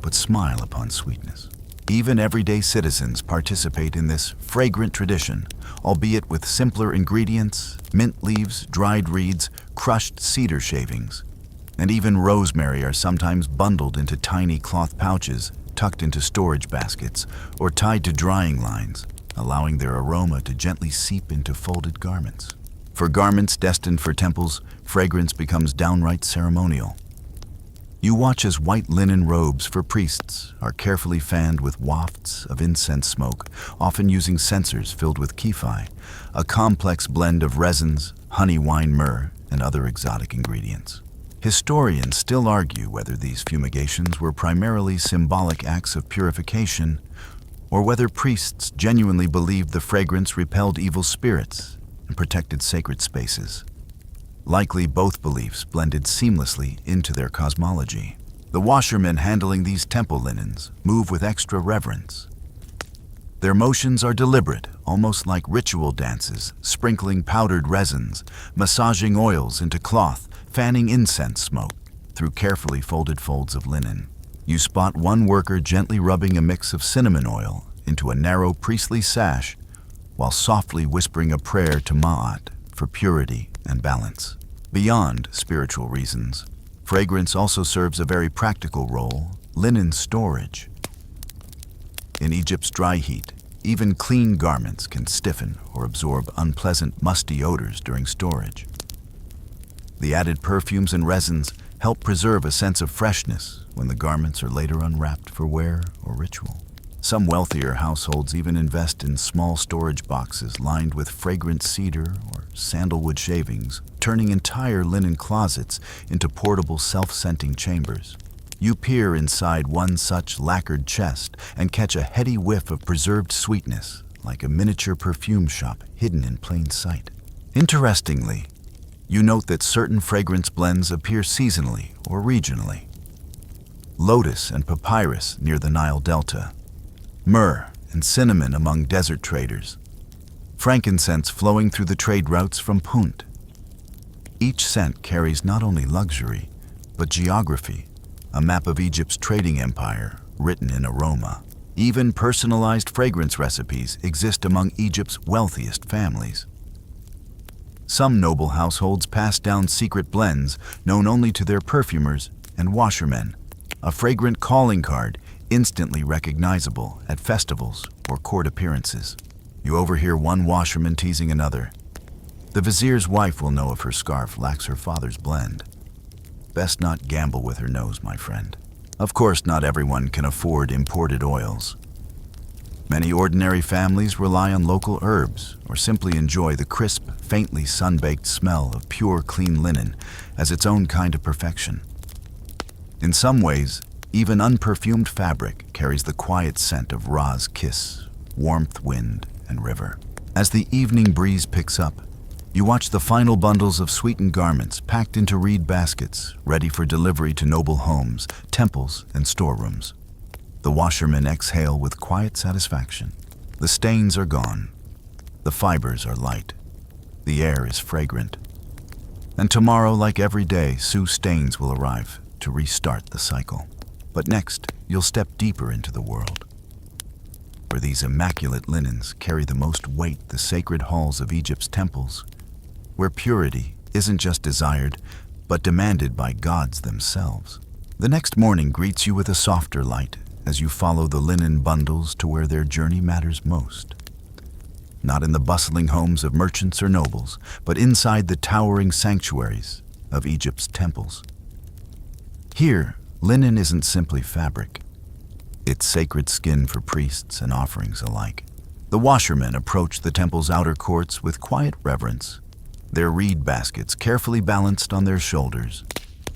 but smile upon sweetness." Even everyday citizens participate in this fragrant tradition, albeit with simpler ingredients, mint leaves, dried reeds, crushed cedar shavings, and even rosemary are sometimes bundled into tiny cloth pouches, tucked into storage baskets, or tied to drying lines, allowing their aroma to gently seep into folded garments. For garments destined for temples, fragrance becomes downright ceremonial. You watch as white linen robes for priests are carefully fanned with wafts of incense smoke, often using censers filled with kifi, a complex blend of resins, honey, wine, myrrh, and other exotic ingredients. Historians still argue whether these fumigations were primarily symbolic acts of purification or whether priests genuinely believed the fragrance repelled evil spirits and protected sacred spaces. Likely both beliefs blended seamlessly into their cosmology. The washermen handling these temple linens move with extra reverence. Their motions are deliberate, almost like ritual dances, sprinkling powdered resins, massaging oils into cloth, fanning incense smoke through carefully folded folds of linen. You spot one worker gently rubbing a mix of cinnamon oil into a narrow priestly sash while softly whispering a prayer to Ma'at for purity and balance. Beyond spiritual reasons, fragrance also serves a very practical role: linen storage. In Egypt's dry heat, even clean garments can stiffen or absorb unpleasant, musty odors during storage. The added perfumes and resins help preserve a sense of freshness when the garments are later unwrapped for wear or ritual. Some wealthier households even invest in small storage boxes lined with fragrant cedar or sandalwood shavings, turning entire linen closets into portable self-scenting chambers. You peer inside one such lacquered chest and catch a heady whiff of preserved sweetness, like a miniature perfume shop hidden in plain sight. Interestingly, you note that certain fragrance blends appear seasonally or regionally. Lotus and papyrus near the Nile Delta, myrrh and cinnamon among desert traders, frankincense flowing through the trade routes from Punt. Each scent carries not only luxury, but geography, a map of Egypt's trading empire written in aroma. Even personalized fragrance recipes exist among Egypt's wealthiest families. Some noble households pass down secret blends known only to their perfumers and washermen, a fragrant calling card instantly recognizable at festivals or court appearances. You overhear one washerman teasing another. The vizier's wife will know if her scarf lacks her father's blend. Best not gamble with her nose, my friend. Of course, not everyone can afford imported oils. Many ordinary families rely on local herbs or simply enjoy the crisp, faintly sun-baked smell of pure, clean linen as its own kind of perfection. In some ways, even unperfumed fabric carries the quiet scent of Ra's kiss, warmth, wind, and river. As the evening breeze picks up, you watch the final bundles of sweetened garments packed into reed baskets, ready for delivery to noble homes, temples, and storerooms. The washermen exhale with quiet satisfaction. The stains are gone. The fibers are light. The air is fragrant. And tomorrow, like every day, Sue stains will arrive to restart the cycle. But next, you'll step deeper into the world, where these immaculate linens carry the most weight, the sacred halls of Egypt's temples, where purity isn't just desired, but demanded by gods themselves. The next morning greets you with a softer light as you follow the linen bundles to where their journey matters most. Not in the bustling homes of merchants or nobles, but inside the towering sanctuaries of Egypt's temples. Here, linen isn't simply fabric. It's sacred skin for priests and offerings alike. The washermen approach the temple's outer courts with quiet reverence, their reed baskets carefully balanced on their shoulders.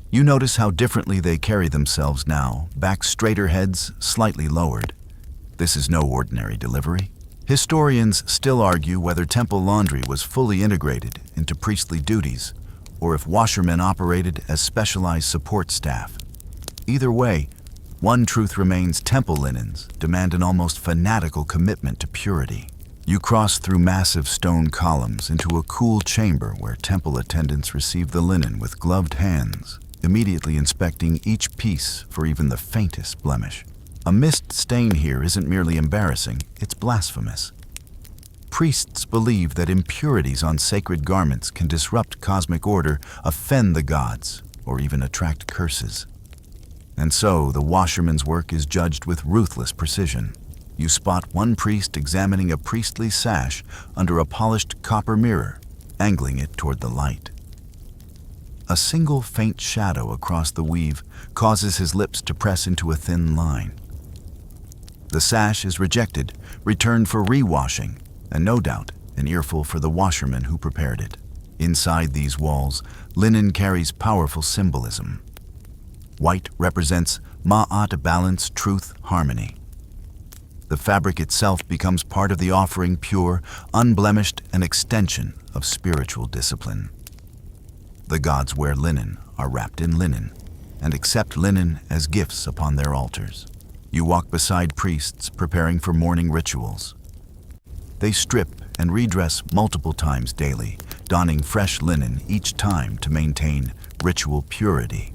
You notice how differently they carry themselves now, backs straighter, heads slightly lowered. This is no ordinary delivery. Historians still argue whether temple laundry was fully integrated into priestly duties, or if washermen operated as specialized support staff. Either way, one truth remains: temple linens demand an almost fanatical commitment to purity. You cross through massive stone columns into a cool chamber where temple attendants receive the linen with gloved hands, immediately inspecting each piece for even the faintest blemish. A mist stain here isn't merely embarrassing, it's blasphemous. Priests believe that impurities on sacred garments can disrupt cosmic order, offend the gods, or even attract curses. And so, the washerman's work is judged with ruthless precision. You spot one priest examining a priestly sash under a polished copper mirror, angling it toward the light. A single faint shadow across the weave causes his lips to press into a thin line. The sash is rejected, returned for rewashing, and no doubt an earful for the washerman who prepared it. Inside these walls, linen carries powerful symbolism. White represents Ma'at, balance, truth, harmony. The fabric itself becomes part of the offering, pure, unblemished, an extension of spiritual discipline. The gods wear linen, are wrapped in linen, and accept linen as gifts upon their altars. You walk beside priests preparing for morning rituals. They strip and redress multiple times daily, donning fresh linen each time to maintain ritual purity.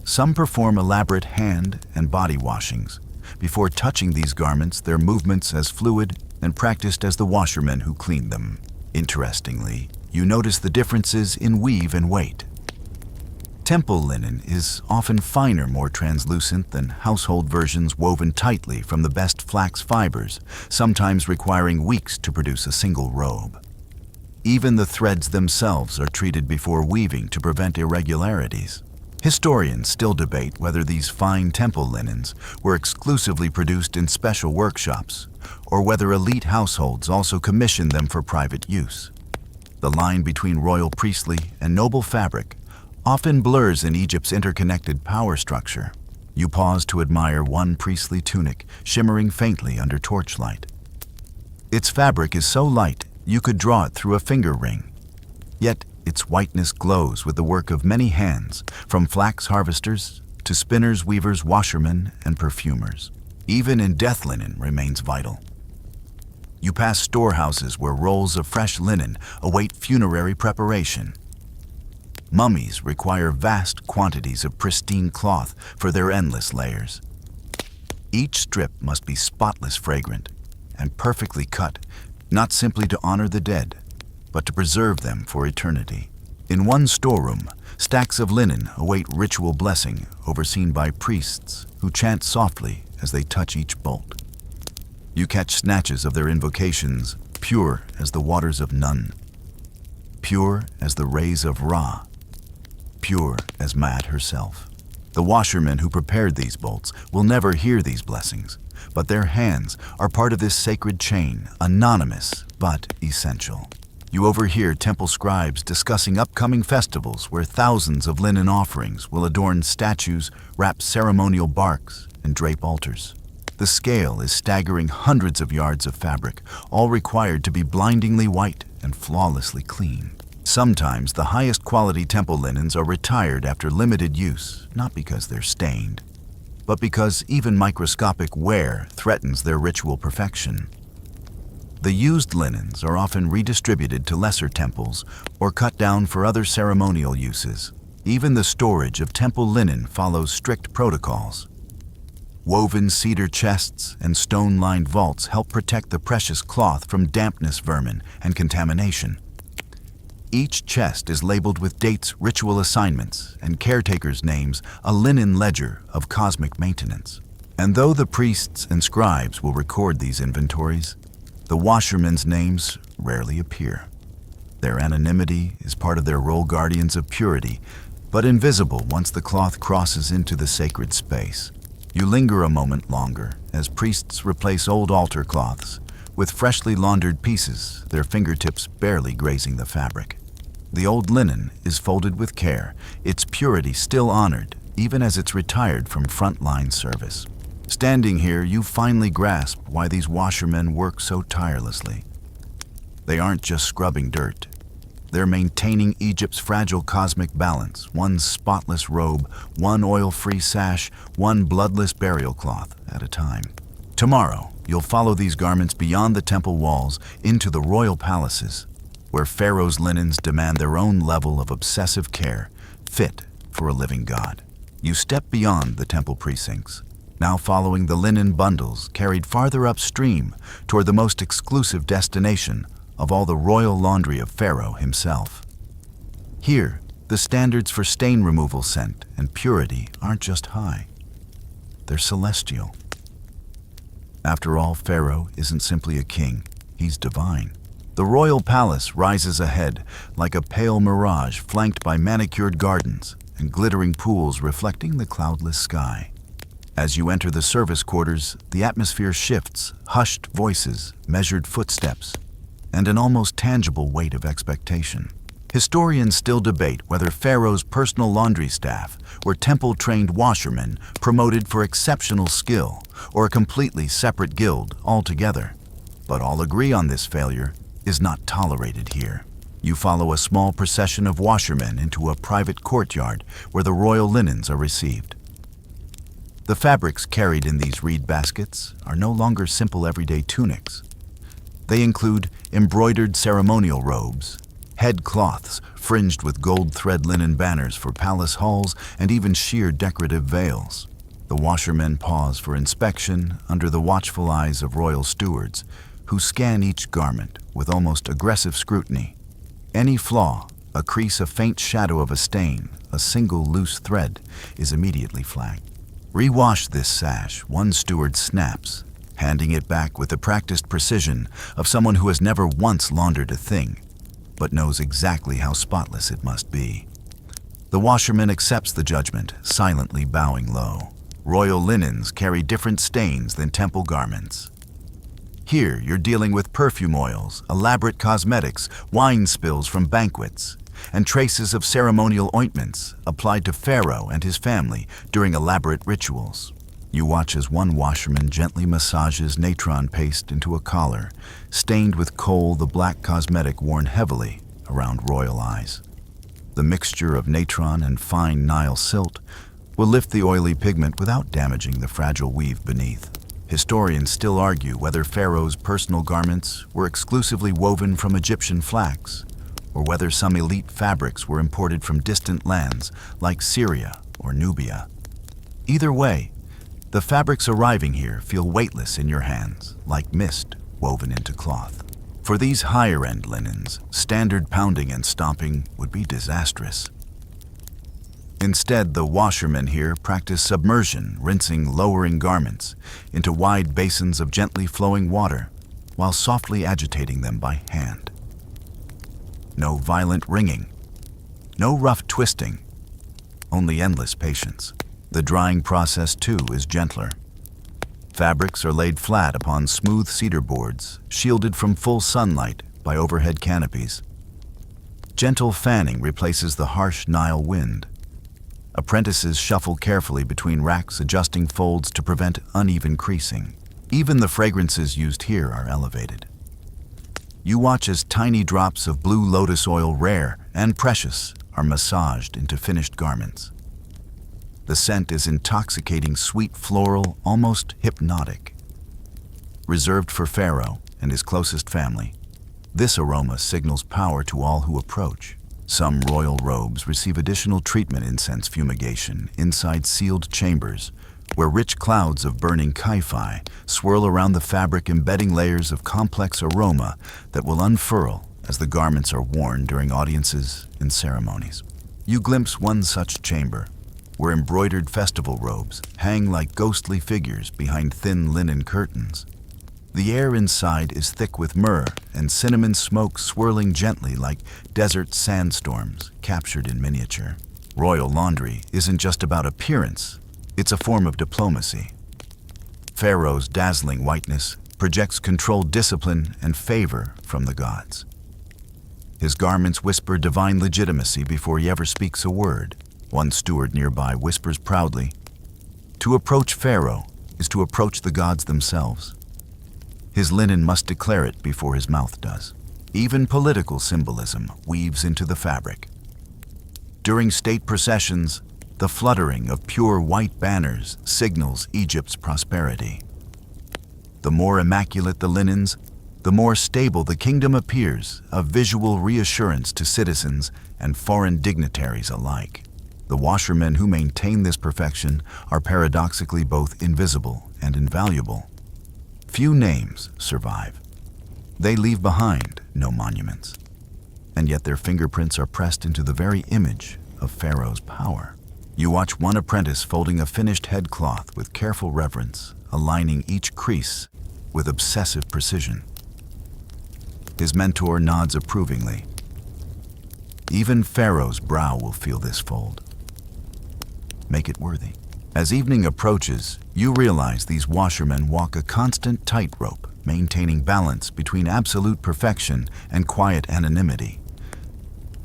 Some perform elaborate hand and body washings. Before touching these garments, their movements as fluid and practiced as the washermen who cleaned them. Interestingly, you notice the differences in weave and weight. Temple linen is often finer, more translucent than household versions woven tightly from the best flax fibers, sometimes requiring weeks to produce a single robe. Even the threads themselves are treated before weaving to prevent irregularities. Historians still debate whether these fine temple linens were exclusively produced in special workshops, or whether elite households also commissioned them for private use. The line between royal priestly and noble fabric often blurs in Egypt's interconnected power structure. You pause to admire one priestly tunic shimmering faintly under torchlight. Its fabric is so light you could draw it through a finger ring. Yet its whiteness glows with the work of many hands, from flax harvesters to spinners, weavers, washermen, and perfumers. Even in death, linen remains vital. You pass storehouses where rolls of fresh linen await funerary preparation. Mummies require vast quantities of pristine cloth for their endless layers. Each strip must be spotless fragrant and perfectly cut, not simply to honor the dead, but to preserve them for eternity. In one storeroom, stacks of linen await ritual blessing, overseen by priests who chant softly as they touch each bolt. You catch snatches of their invocations, pure as the waters of Nun, pure as the rays of Ra, pure as Maat herself. The washermen who prepared these bolts will never hear these blessings, but their hands are part of this sacred chain, anonymous but essential. You overhear temple scribes discussing upcoming festivals where thousands of linen offerings will adorn statues, wrap ceremonial barks, and drape altars. The scale is staggering hundreds of yards of fabric, all required to be blindingly white and flawlessly clean. Sometimes the highest quality temple linens are retired after limited use, not because they're stained, but because even microscopic wear threatens their ritual perfection. The used linens are often redistributed to lesser temples or cut down for other ceremonial uses. Even the storage of temple linen follows strict protocols. Woven cedar chests and stone-lined vaults help protect the precious cloth from dampness, vermin, and contamination. Each chest is labeled with dates, ritual assignments, and caretakers' names, a linen ledger of cosmic maintenance. And though the priests and scribes will record these inventories, the washermen's names rarely appear. Their anonymity is part of their role, guardians of purity, but invisible once the cloth crosses into the sacred space. You linger a moment longer as priests replace old altar cloths with freshly laundered pieces, their fingertips barely grazing the fabric. The old linen is folded with care, its purity still honored, even as it's retired from frontline service. Standing here, you finally grasp why these washermen work so tirelessly. They aren't just scrubbing dirt. They're maintaining Egypt's fragile cosmic balance, one spotless robe, one oil-free sash, one bloodless burial cloth at a time. Tomorrow, you'll follow these garments beyond the temple walls into the royal palaces, where Pharaoh's linens demand their own level of obsessive care, fit for a living god. You step beyond the temple precincts, now following the linen bundles carried farther upstream toward the most exclusive destination of all the royal laundry of Pharaoh himself. Here, the standards for stain removal, scent, and purity aren't just high. They're celestial. After all, Pharaoh isn't simply a king, he's divine. The royal palace rises ahead like a pale mirage flanked by manicured gardens and glittering pools reflecting the cloudless sky. As you enter the service quarters, the atmosphere shifts, hushed voices, measured footsteps, and an almost tangible weight of expectation. Historians still debate whether Pharaoh's personal laundry staff were temple-trained washermen promoted for exceptional skill or a completely separate guild altogether. But all agree on this failure is not tolerated here. You follow a small procession of washermen into a private courtyard where the royal linens are received. The fabrics carried in these reed baskets are no longer simple everyday tunics. They include embroidered ceremonial robes, head cloths fringed with gold thread linen banners for palace halls, and even sheer decorative veils. The washermen pause for inspection under the watchful eyes of royal stewards, who scan each garment with almost aggressive scrutiny. Any flaw, a crease, a faint shadow of a stain, a single loose thread, is immediately flagged. "Rewash this sash," one steward snaps, handing it back with the practiced precision of someone who has never once laundered a thing, but knows exactly how spotless it must be. The washerman accepts the judgment, silently bowing low. Royal linens carry different stains than temple garments. Here, you're dealing with perfume oils, elaborate cosmetics, wine spills from banquets, and traces of ceremonial ointments applied to Pharaoh and his family during elaborate rituals. You watch as one washerman gently massages natron paste into a collar, stained with kohl, the black cosmetic worn heavily around royal eyes. The mixture of natron and fine Nile silt will lift the oily pigment without damaging the fragile weave beneath. Historians still argue whether Pharaoh's personal garments were exclusively woven from Egyptian flax, or whether some elite fabrics were imported from distant lands like Syria or Nubia. Either way, The fabrics arriving here feel weightless in your hands, like mist woven into cloth. For these higher-end linens, standard pounding and stomping would be disastrous. Instead, the washermen here practice submersion, rinsing lowering garments into wide basins of gently flowing water, while softly agitating them by hand. No violent wringing, no rough twisting, only endless patience. The drying process, too, is gentler. Fabrics are laid flat upon smooth cedar boards, shielded from full sunlight by overhead canopies. Gentle fanning replaces the harsh Nile wind. Apprentices shuffle carefully between racks, adjusting folds to prevent uneven creasing. Even the fragrances used here are elevated. You watch as tiny drops of blue lotus oil, rare and precious, are massaged into finished garments. The scent is intoxicating, sweet, floral, almost hypnotic. Reserved for Pharaoh and his closest family, this aroma signals power to all who approach. Some royal robes receive additional treatment incense fumigation inside sealed chambers, where rich clouds of burning kaifi swirl around the fabric, embedding layers of complex aroma that will unfurl as the garments are worn during audiences and ceremonies. You glimpse one such chamber, where embroidered festival robes hang like ghostly figures behind thin linen curtains. The air inside is thick with myrrh and cinnamon smoke swirling gently like desert sandstorms captured in miniature. Royal laundry isn't just about appearance, it's a form of diplomacy. Pharaoh's dazzling whiteness projects controlled discipline and favor from the gods. His garments whisper divine legitimacy before he ever speaks a word. One steward nearby whispers proudly, "To approach Pharaoh is to approach the gods themselves." His linen must declare it before his mouth does. Even political symbolism weaves into the fabric. During state processions, the fluttering of pure white banners signals Egypt's prosperity. The more immaculate the linens, the more stable the kingdom appears, a visual reassurance to citizens and foreign dignitaries alike. The washermen who maintain this perfection are paradoxically both invisible and invaluable. Few names survive. They leave behind no monuments, and yet their fingerprints are pressed into the very image of Pharaoh's power. You watch one apprentice folding a finished headcloth with careful reverence, aligning each crease with obsessive precision. His mentor nods approvingly. Even Pharaoh's brow will feel this fold. Make it worthy. As evening approaches, you realize these washermen walk a constant tightrope, maintaining balance between absolute perfection and quiet anonymity.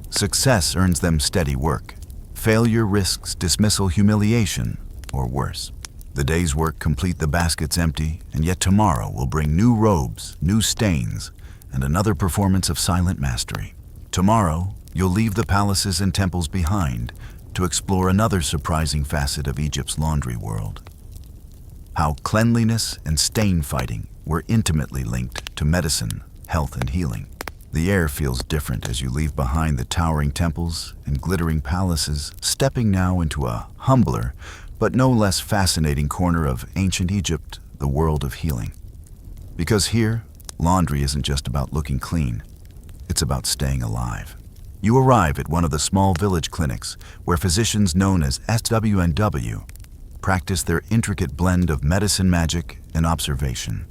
Success earns them steady work. Failure risks dismissal, humiliation, or worse. The day's work complete, the baskets empty, and yet tomorrow will bring new robes, new stains, and another performance of silent mastery. Tomorrow, you'll leave the palaces and temples behind to explore another surprising facet of Egypt's laundry world. How cleanliness and stain fighting were intimately linked to medicine, health, and healing. The air feels different as you leave behind the towering temples and glittering palaces, stepping now into a humbler but no less fascinating corner of ancient Egypt, the world of healing. Because here, laundry isn't just about looking clean, it's about staying alive. You arrive at one of the small village clinics where physicians known as SW&W practice their intricate blend of medicine, magic, and observation.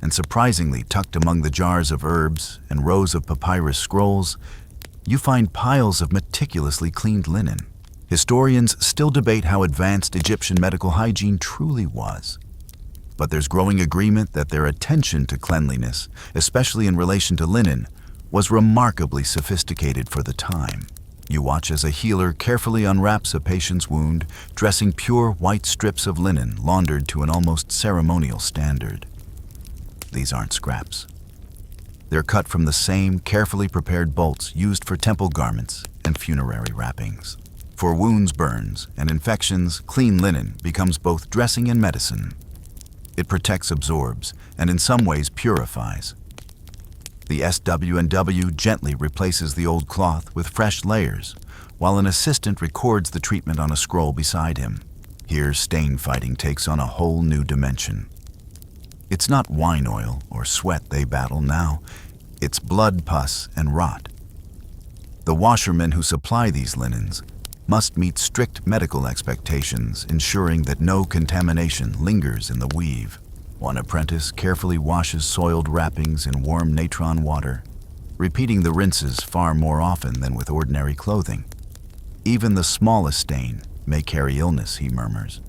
And surprisingly, tucked among the jars of herbs and rows of papyrus scrolls, you find piles of meticulously cleaned linen. Historians still debate how advanced Egyptian medical hygiene truly was. But there's growing agreement that their attention to cleanliness, especially in relation to linen, was remarkably sophisticated for the time. You watch as a healer carefully unwraps a patient's wound, dressing pure white strips of linen laundered to an almost ceremonial standard. These aren't scraps. They're cut from the same carefully prepared bolts used for temple garments and funerary wrappings. For wounds, burns, and infections, clean linen becomes both dressing and medicine. It protects, absorbs, and in some ways purifies. The SW&W gently replaces the old cloth with fresh layers, while an assistant records the treatment on a scroll beside him. Here, stain fighting takes on a whole new dimension. It's not wine oil or sweat they battle now, it's blood, pus, and rot. The washermen who supply these linens must meet strict medical expectations, ensuring that no contamination lingers in the weave. One apprentice carefully washes soiled wrappings in warm natron water, repeating the rinses far more often than with ordinary clothing. Even the smallest stain may carry illness, he murmurs.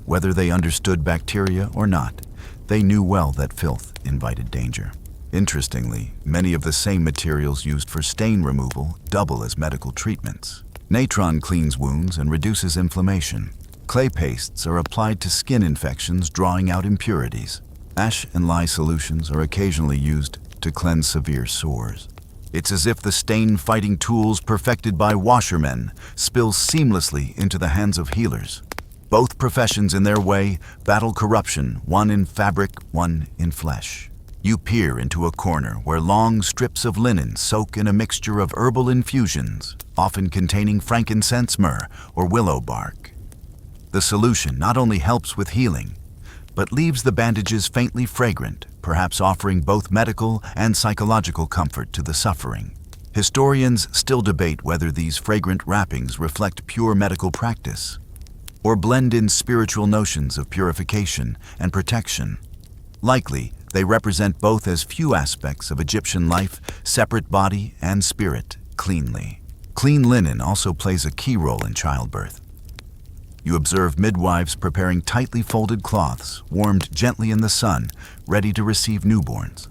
Whether they understood bacteria or not, they knew well that filth invited danger. Interestingly, many of the same materials used for stain removal double as medical treatments. Natron cleans wounds and reduces inflammation. Clay pastes are applied to skin infections, drawing out impurities. Ash and lye solutions are occasionally used to cleanse severe sores. It's as if the stain-fighting tools perfected by washermen spill seamlessly into the hands of healers. Both professions in their way battle corruption, one in fabric, one in flesh. You peer into a corner where long strips of linen soak in a mixture of herbal infusions, often containing frankincense, myrrh, or willow bark. The solution not only helps with healing, but leaves the bandages faintly fragrant, perhaps offering both medical and psychological comfort to the suffering. Historians still debate whether these fragrant wrappings reflect pure medical practice or blend in spiritual notions of purification and protection. Likely, they represent both as few aspects of Egyptian life, separate body and spirit, cleanly. Clean linen also plays a key role in childbirth. You observe midwives preparing tightly folded cloths, warmed gently in the sun, ready to receive newborns.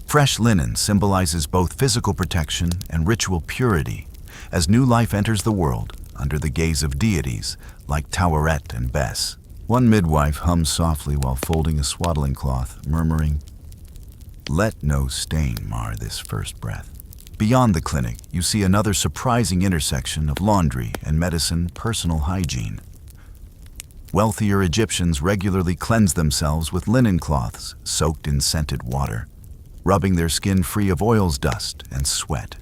Fresh linen symbolizes both physical protection and ritual purity as new life enters the world under the gaze of deities like Taweret and Bes. One midwife hums softly while folding a swaddling cloth, murmuring, "Let no stain mar this first breath." Beyond the clinic, you see another surprising intersection of laundry and medicine, personal hygiene. Wealthier Egyptians regularly cleanse themselves with linen cloths soaked in scented water, rubbing their skin free of oils, dust, and sweat.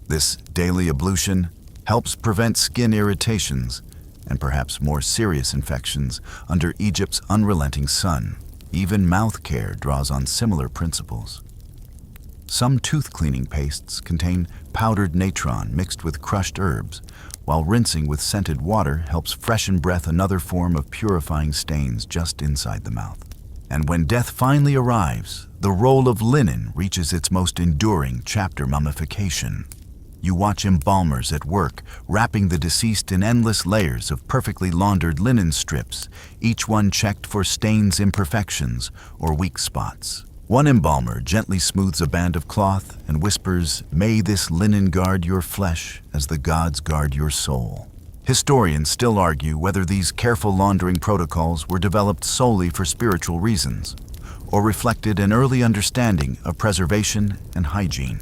This daily ablution helps prevent skin irritations and perhaps more serious infections under Egypt's unrelenting sun. Even mouth care draws on similar principles. Some tooth cleaning pastes contain powdered natron mixed with crushed herbs, while rinsing with scented water helps freshen breath, another form of purifying stains just inside the mouth. And when death finally arrives, the role of linen reaches its most enduring chapter: mummification. You watch embalmers at work, wrapping the deceased in endless layers of perfectly laundered linen strips, each one checked for stains, imperfections, or weak spots. One embalmer gently smooths a band of cloth and whispers, "May this linen guard your flesh as the gods guard your soul." Historians still argue whether these careful laundering protocols were developed solely for spiritual reasons, or reflected an early understanding of preservation and hygiene.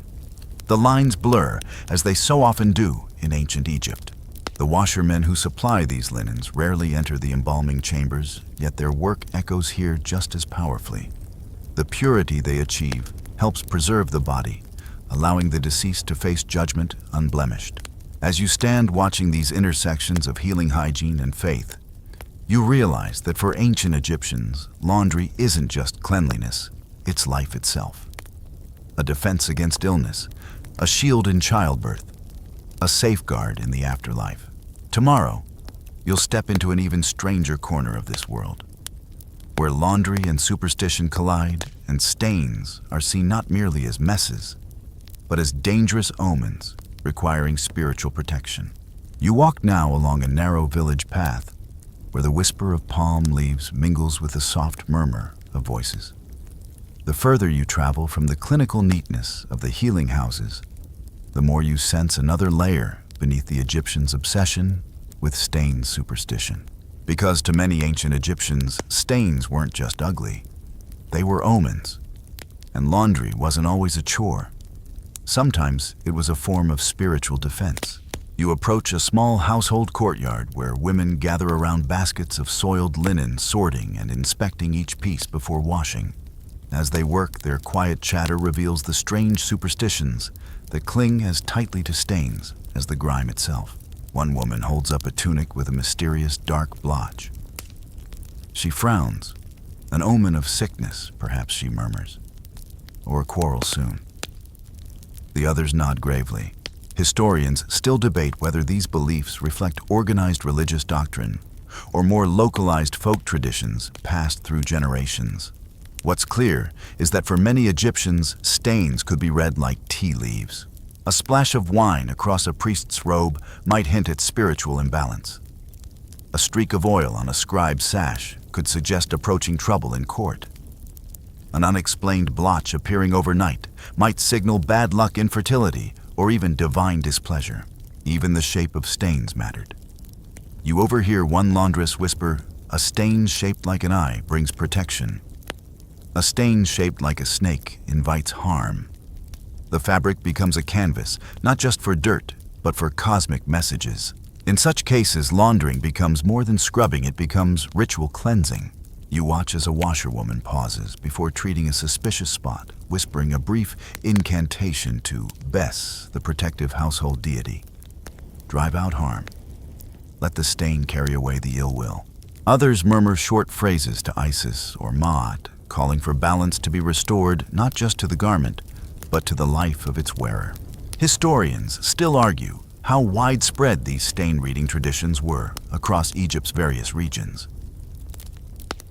The lines blur, as they so often do in ancient Egypt. The washermen who supply these linens rarely enter the embalming chambers, yet their work echoes here just as powerfully. The purity they achieve helps preserve the body, allowing the deceased to face judgment unblemished. As you stand watching these intersections of healing, hygiene, and faith, you realize that for ancient Egyptians, laundry isn't just cleanliness, it's life itself. A defense against illness, a shield in childbirth, a safeguard in the afterlife. Tomorrow, you'll step into an even stranger corner of this world, where laundry and superstition collide and stains are seen not merely as messes, but as dangerous omens requiring spiritual protection. You walk now along a narrow village path where the whisper of palm leaves mingles with the soft murmur of voices. The further you travel from the clinical neatness of the healing houses, the more you sense another layer beneath the Egyptians' obsession with stain superstition. Because to many ancient Egyptians, stains weren't just ugly, they were omens. And laundry wasn't always a chore. Sometimes it was a form of spiritual defense. You approach a small household courtyard where women gather around baskets of soiled linen, sorting and inspecting each piece before washing. As they work, their quiet chatter reveals the strange superstitions that cling as tightly to stains as the grime itself. One woman holds up a tunic with a mysterious dark blotch. She frowns, an omen of sickness, perhaps, she murmurs, or a quarrel soon. The others nod gravely. Historians still debate whether these beliefs reflect organized religious doctrine or more localized folk traditions passed through generations. What's clear is that for many Egyptians, stains could be read like tea leaves. A splash of wine across a priest's robe might hint at spiritual imbalance. A streak of oil on a scribe's sash could suggest approaching trouble in court. An unexplained blotch appearing overnight might signal bad luck, infertility, or even divine displeasure. Even the shape of stains mattered. You overhear one laundress whisper, "A stain shaped like an eye brings protection. A stain shaped like a snake invites harm." The fabric becomes a canvas, not just for dirt, but for cosmic messages. In such cases, laundering becomes more than scrubbing, it becomes ritual cleansing. You watch as a washerwoman pauses before treating a suspicious spot, whispering a brief incantation to Bes, the protective household deity. Drive out harm. Let the stain carry away the ill will. Others murmur short phrases to Isis or Maat, calling for balance to be restored not just to the garment, but to the life of its wearer. Historians still argue how widespread these stain-reading traditions were across Egypt's various regions.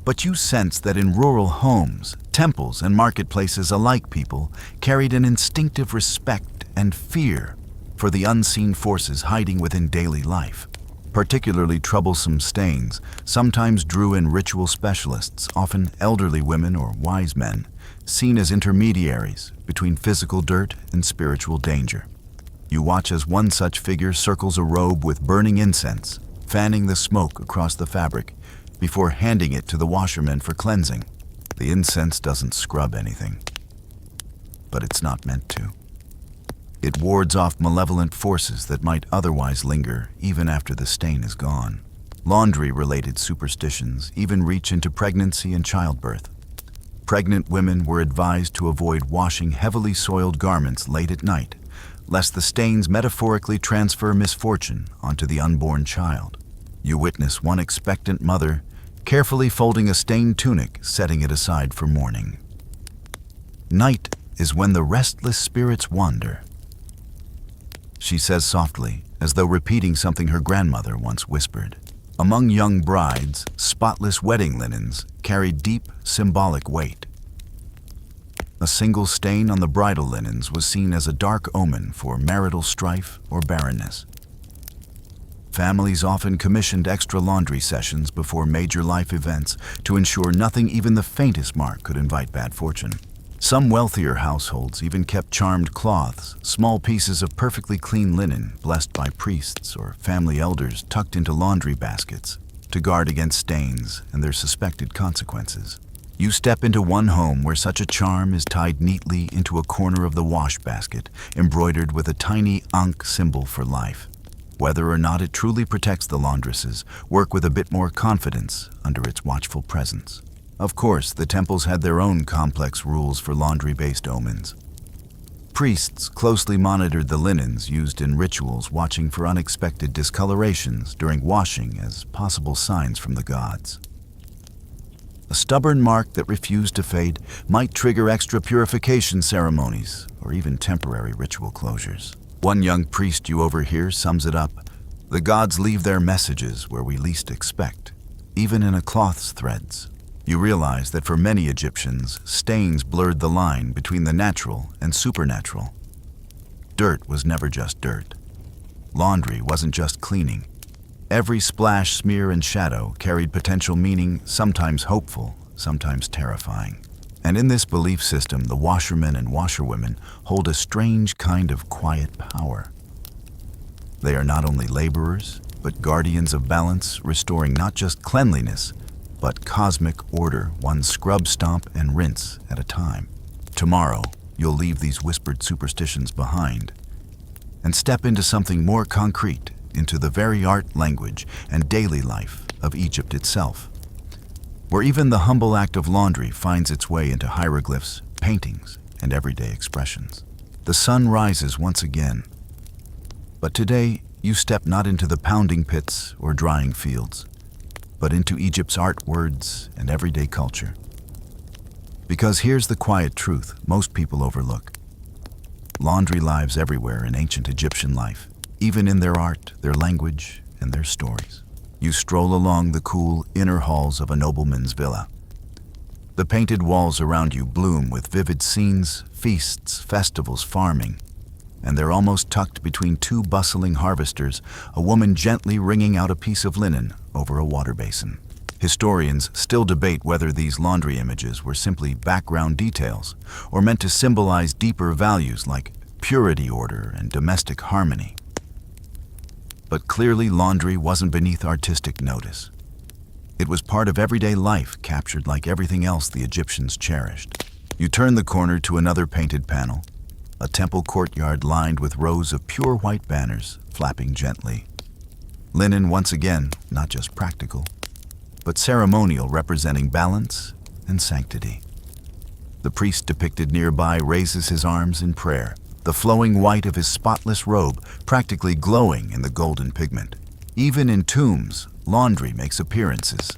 But you sense that in rural homes, temples, and marketplaces alike, people carried an instinctive respect and fear for the unseen forces hiding within daily life. Particularly troublesome stains sometimes drew in ritual specialists, often elderly women or wise men, seen as intermediaries between physical dirt and spiritual danger. You watch as one such figure circles a robe with burning incense, fanning the smoke across the fabric before handing it to the washerman for cleansing. The incense doesn't scrub anything, but it's not meant to. It wards off malevolent forces that might otherwise linger even after the stain is gone. Laundry-related superstitions even reach into pregnancy and childbirth. Pregnant women were advised to avoid washing heavily soiled garments late at night, lest the stains metaphorically transfer misfortune onto the unborn child. You witness one expectant mother carefully folding a stained tunic, setting it aside for mourning. Night is when the restless spirits wander, she says softly, as though repeating something her grandmother once whispered. Among young brides, spotless wedding linens carried deep, symbolic weight. A single stain on the bridal linens was seen as a dark omen for marital strife or barrenness. Families often commissioned extra laundry sessions before major life events to ensure nothing, even the faintest mark, could invite bad fortune. Some wealthier households even kept charmed cloths, small pieces of perfectly clean linen blessed by priests or family elders, tucked into laundry baskets to guard against stains and their suspected consequences. You step into one home where such a charm is tied neatly into a corner of the wash basket, embroidered with a tiny Ankh symbol for life. Whether or not it truly protects the laundresses, work with a bit more confidence under its watchful presence. Of course, the temples had their own complex rules for laundry-based omens. Priests closely monitored the linens used in rituals, watching for unexpected discolorations during washing as possible signs from the gods. A stubborn mark that refused to fade might trigger extra purification ceremonies or even temporary ritual closures. One young priest you overhear sums it up: "The gods leave their messages where we least expect, even in a cloth's threads." You realize that for many Egyptians, stains blurred the line between the natural and supernatural. Dirt was never just dirt. Laundry wasn't just cleaning. Every splash, smear, and shadow carried potential meaning, sometimes hopeful, sometimes terrifying. And in this belief system, the washermen and washerwomen hold a strange kind of quiet power. They are not only laborers, but guardians of balance, restoring not just cleanliness, but cosmic order, one scrub, stomp, and rinse at a time. Tomorrow, you'll leave these whispered superstitions behind and step into something more concrete, into the very art, language, and daily life of Egypt itself, where even the humble act of laundry finds its way into hieroglyphs, paintings, and everyday expressions. The sun rises once again, but today you step not into the pounding pits or drying fields, but into Egypt's art, words, and everyday culture. Because here's the quiet truth most people overlook. Laundry lives everywhere in ancient Egyptian life, even in their art, their language, and their stories. You stroll along the cool inner halls of a nobleman's villa. The painted walls around you bloom with vivid scenes, feasts, festivals, farming, and they're almost tucked between two bustling harvesters, a woman gently wringing out a piece of linen over a water basin. Historians still debate whether these laundry images were simply background details or meant to symbolize deeper values like purity, order, and domestic harmony. But clearly laundry wasn't beneath artistic notice. It was part of everyday life, captured like everything else the Egyptians cherished. You turn the corner to another painted panel, a temple courtyard lined with rows of pure white banners flapping gently. Linen once again, not just practical, but ceremonial, representing balance and sanctity. The priest depicted nearby raises his arms in prayer, the flowing white of his spotless robe practically glowing in the golden pigment. Even in tombs, laundry makes appearances.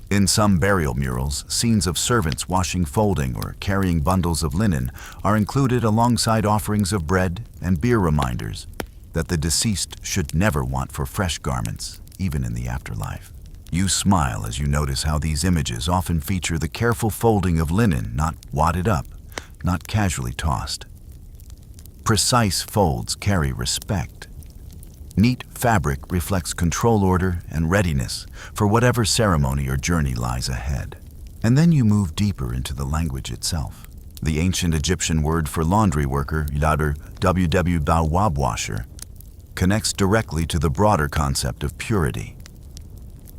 In some burial murals, scenes of servants washing, folding, or carrying bundles of linen are included alongside offerings of bread and beer, reminders that the deceased should never want for fresh garments, even in the afterlife. You smile as you notice how these images often feature the careful folding of linen, not wadded up, not casually tossed. Precise folds carry respect. Neat fabric reflects control, order, and readiness for whatever ceremony or journey lies ahead. And then you move deeper into the language itself. The ancient Egyptian word for laundry worker, washer, connects directly to the broader concept of purity.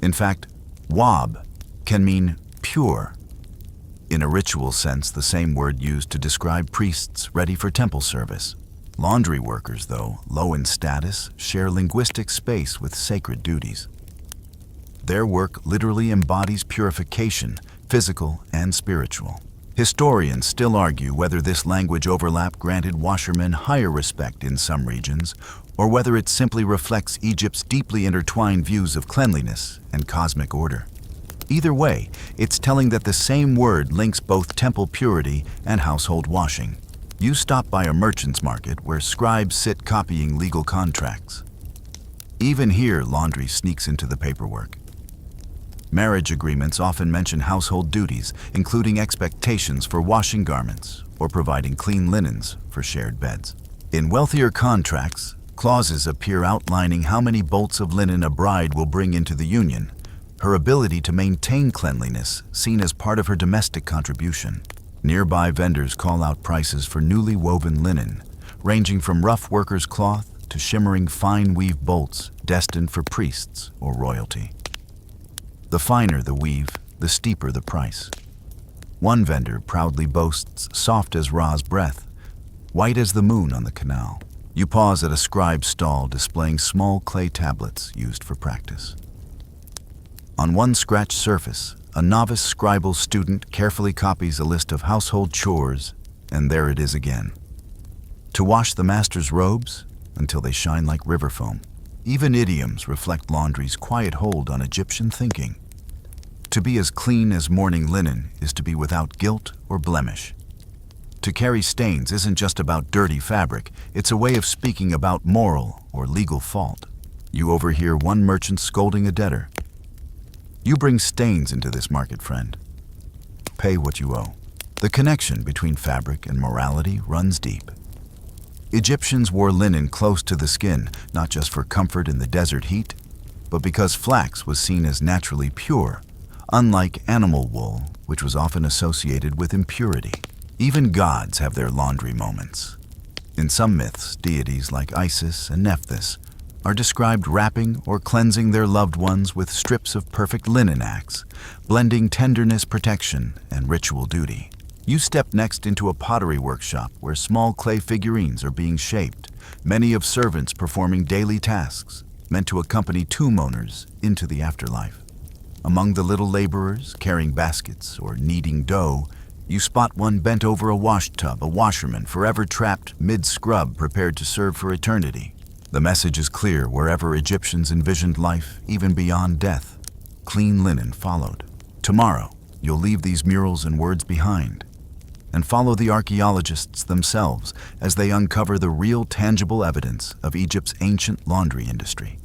In fact, wab can mean pure. In a ritual sense, the same word used to describe priests ready for temple service. Laundry workers, though, low in status, share linguistic space with sacred duties. Their work literally embodies purification, physical and spiritual. Historians still argue whether this language overlap granted washermen higher respect in some regions, or whether it simply reflects Egypt's deeply intertwined views of cleanliness and cosmic order. Either way, it's telling that the same word links both temple purity and household washing. You stop by a merchant's market where scribes sit copying legal contracts. Even here, laundry sneaks into the paperwork. Marriage agreements often mention household duties, including expectations for washing garments or providing clean linens for shared beds. In wealthier contracts, clauses appear outlining how many bolts of linen a bride will bring into the union, her ability to maintain cleanliness seen as part of her domestic contribution. Nearby vendors call out prices for newly woven linen, ranging from rough workers' cloth to shimmering fine weave bolts destined for priests or royalty. The finer the weave, the steeper the price. One vendor proudly boasts soft as Ra's breath, white as the moon on the canal. You pause at a scribe's stall displaying small clay tablets used for practice. On one scratched surface, a novice scribal student carefully copies a list of household chores, and there it is again. To wash the master's robes until they shine like river foam. Even idioms reflect laundry's quiet hold on Egyptian thinking. To be as clean as morning linen is to be without guilt or blemish. To carry stains isn't just about dirty fabric, it's a way of speaking about moral or legal fault. You overhear one merchant scolding a debtor. You bring stains into this market, friend. Pay what you owe. The connection between fabric and morality runs deep. Egyptians wore linen close to the skin, not just for comfort in the desert heat, but because flax was seen as naturally pure, unlike animal wool, which was often associated with impurity. Even gods have their laundry moments. In some myths, deities like Isis and Nephthys are described wrapping or cleansing their loved ones with strips of perfect linen acts, blending tenderness, protection, and ritual duty. You step next into a pottery workshop where small clay figurines are being shaped, many of servants performing daily tasks meant to accompany tomb owners into the afterlife. Among the little laborers carrying baskets or kneading dough, you spot one bent over a wash tub, a washerman forever trapped mid-scrub, prepared to serve for eternity. The message is clear wherever Egyptians envisioned life, even beyond death. Clean linen followed. Tomorrow, you'll leave these murals and words behind and follow the archaeologists themselves as they uncover the real tangible evidence of Egypt's ancient laundry industry.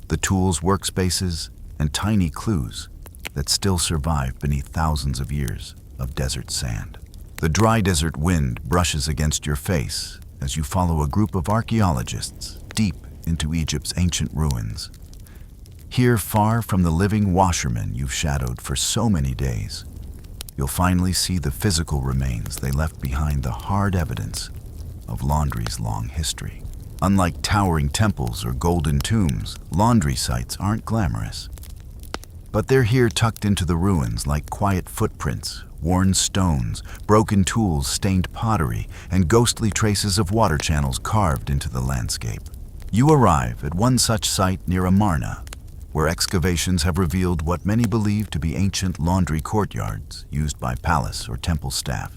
The tools, workspaces, and tiny clues that still survive beneath thousands of years of desert sand. The dry desert wind brushes against your face as you follow a group of archaeologists deep into Egypt's ancient ruins. Here, far from the living washermen you've shadowed for so many days, you'll finally see the physical remains they left behind, the hard evidence of laundry's long history. Unlike towering temples or golden tombs, laundry sites aren't glamorous. But they're here tucked into the ruins like quiet footprints, worn stones, broken tools, stained pottery, and ghostly traces of water channels carved into the landscape. You arrive at one such site near Amarna, where excavations have revealed what many believe to be ancient laundry courtyards used by palace or temple staff.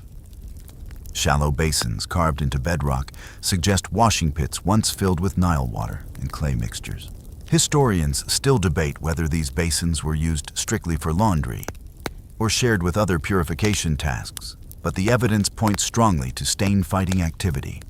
Shallow basins carved into bedrock suggest washing pits once filled with Nile water and clay mixtures. Historians still debate whether these basins were used strictly for laundry or shared with other purification tasks, but the evidence points strongly to stain-fighting activity.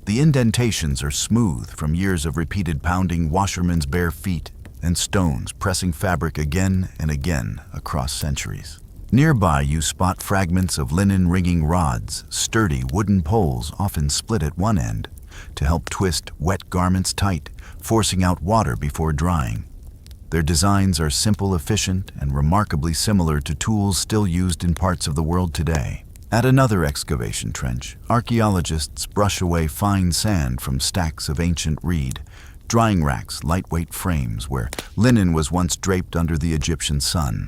The indentations are smooth from years of repeated pounding washermen's bare feet and stones pressing fabric again and again across centuries. Nearby, you spot fragments of linen wringing rods, sturdy wooden poles often split at one end to help twist wet garments tight, forcing out water before drying. Their designs are simple, efficient, and remarkably similar to tools still used in parts of the world today. At another excavation trench, archaeologists brush away fine sand from stacks of ancient reed, drying racks, lightweight frames where linen was once draped under the Egyptian sun.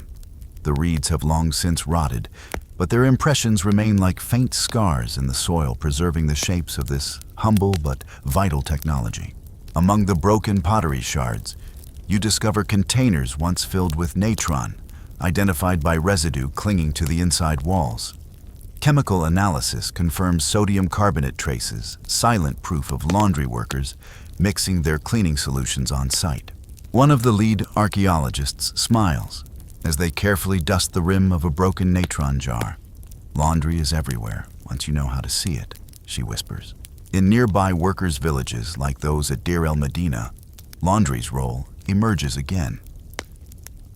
The reeds have long since rotted, but their impressions remain like faint scars in the soil, preserving the shapes of this humble but vital technology. Among the broken pottery shards, you discover containers once filled with natron, identified by residue clinging to the inside walls. Chemical analysis confirms sodium carbonate traces, silent proof of laundry workers mixing their cleaning solutions on site. One of the lead archaeologists smiles as they carefully dust the rim of a broken natron jar. "Laundry is everywhere, once you know how to see it," she whispers. In nearby workers' villages like those at Deir el-Medina, laundry's role emerges again.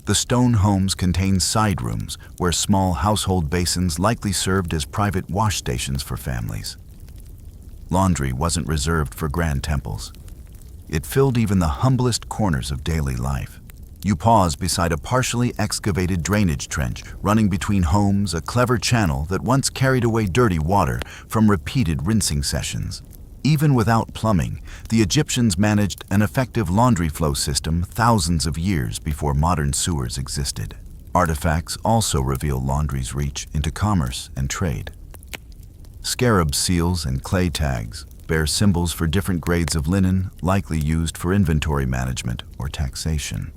The stone homes contain side rooms where small household basins likely served as private wash stations for families. Laundry wasn't reserved for grand temples. It filled even the humblest corners of daily life. You pause beside a partially excavated drainage trench running between homes, a clever channel that once carried away dirty water from repeated rinsing sessions. Even without plumbing, the Egyptians managed an effective laundry flow system thousands of years before modern sewers existed. Artifacts also reveal laundry's reach into commerce and trade. Scarab seals and clay tags bear symbols for different grades of linen, likely used for inventory management or taxation.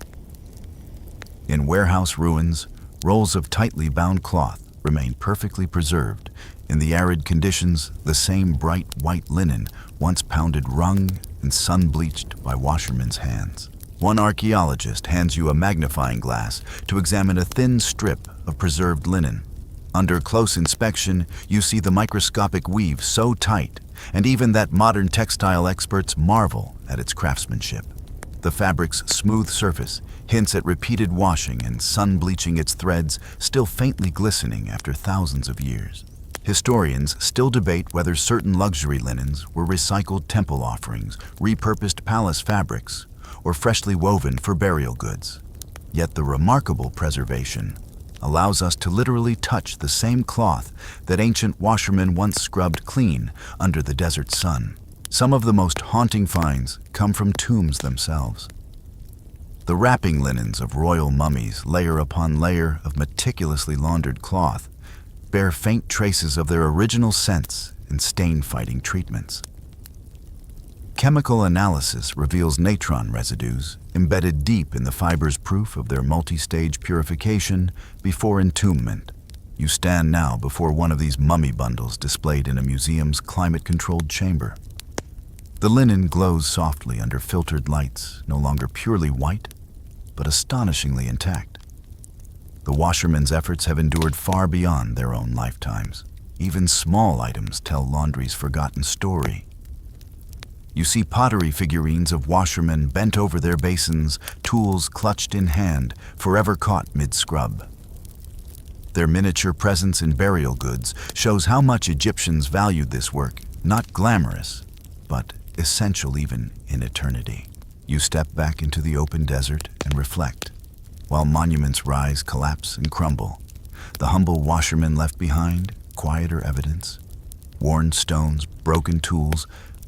In warehouse ruins, rolls of tightly bound cloth remain perfectly preserved. In the arid conditions, the same bright white linen once pounded, wrung, and sun-bleached by washermen's hands. One archaeologist hands you a magnifying glass to examine a thin strip of preserved linen. Under close inspection, you see the microscopic weave so tight, and even that modern textile experts marvel at its craftsmanship. The fabric's smooth surface hints at repeated washing and sun-bleaching, its threads still faintly glistening after thousands of years. Historians still debate whether certain luxury linens were recycled temple offerings, repurposed palace fabrics, or freshly woven for burial goods. Yet the remarkable preservation allows us to literally touch the same cloth that ancient washermen once scrubbed clean under the desert sun. Some of the most haunting finds come from tombs themselves. The wrapping linens of royal mummies, layer upon layer of meticulously laundered cloth, bear faint traces of their original scents and stain-fighting treatments. Chemical analysis reveals natron residues embedded deep in the fibers, proof of their multi-stage purification before entombment. You stand now before one of these mummy bundles displayed in a museum's climate-controlled chamber. The linen glows softly under filtered lights, no longer purely white, but astonishingly intact. The washermen's efforts have endured far beyond their own lifetimes. Even small items tell laundry's forgotten story. You see pottery figurines of washermen bent over their basins, tools clutched in hand, forever caught mid-scrub. Their miniature presence in burial goods shows how much Egyptians valued this work, not glamorous, but essential even in eternity. You step back into the open desert and reflect. While monuments rise, collapse, and crumble, the humble washermen left behind, quieter evidence, worn stones, broken tools,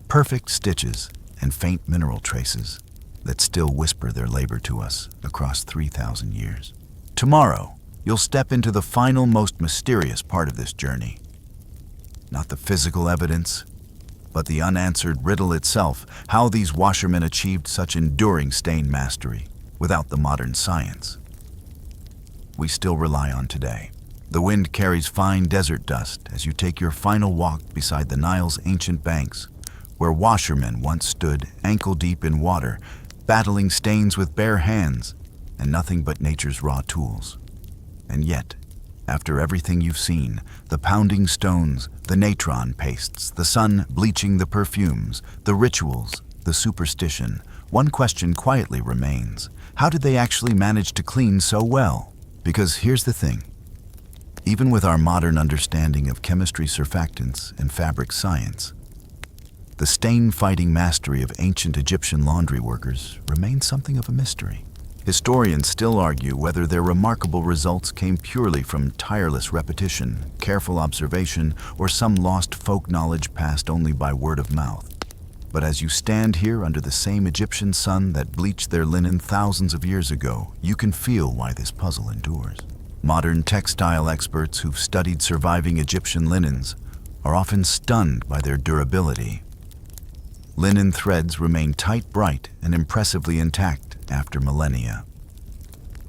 perfect stitches, and faint mineral traces that still whisper their labor to us across 3,000 years. Tomorrow, you'll step into the final, most mysterious part of this journey. Not the physical evidence, but the unanswered riddle itself, how these washermen achieved such enduring stain mastery without the modern science we still rely on today. The wind carries fine desert dust as you take your final walk beside the Nile's ancient banks, where washermen once stood ankle-deep in water, battling stains with bare hands and nothing but nature's raw tools. And yet, after everything you've seen, the pounding stones, the natron pastes, the sun bleaching the perfumes, the rituals, the superstition, one question quietly remains. How did they actually manage to clean so well? Because here's the thing. Even with our modern understanding of chemistry, surfactants, and fabric science, the stain-fighting mastery of ancient Egyptian laundry workers remains something of a mystery. Historians still argue whether their remarkable results came purely from tireless repetition, careful observation, or some lost folk knowledge passed only by word of mouth. But as you stand here under the same Egyptian sun that bleached their linen thousands of years ago, you can feel why this puzzle endures. Modern textile experts who've studied surviving Egyptian linens are often stunned by their durability. Linen threads remain tight, bright, and impressively intact after millennia.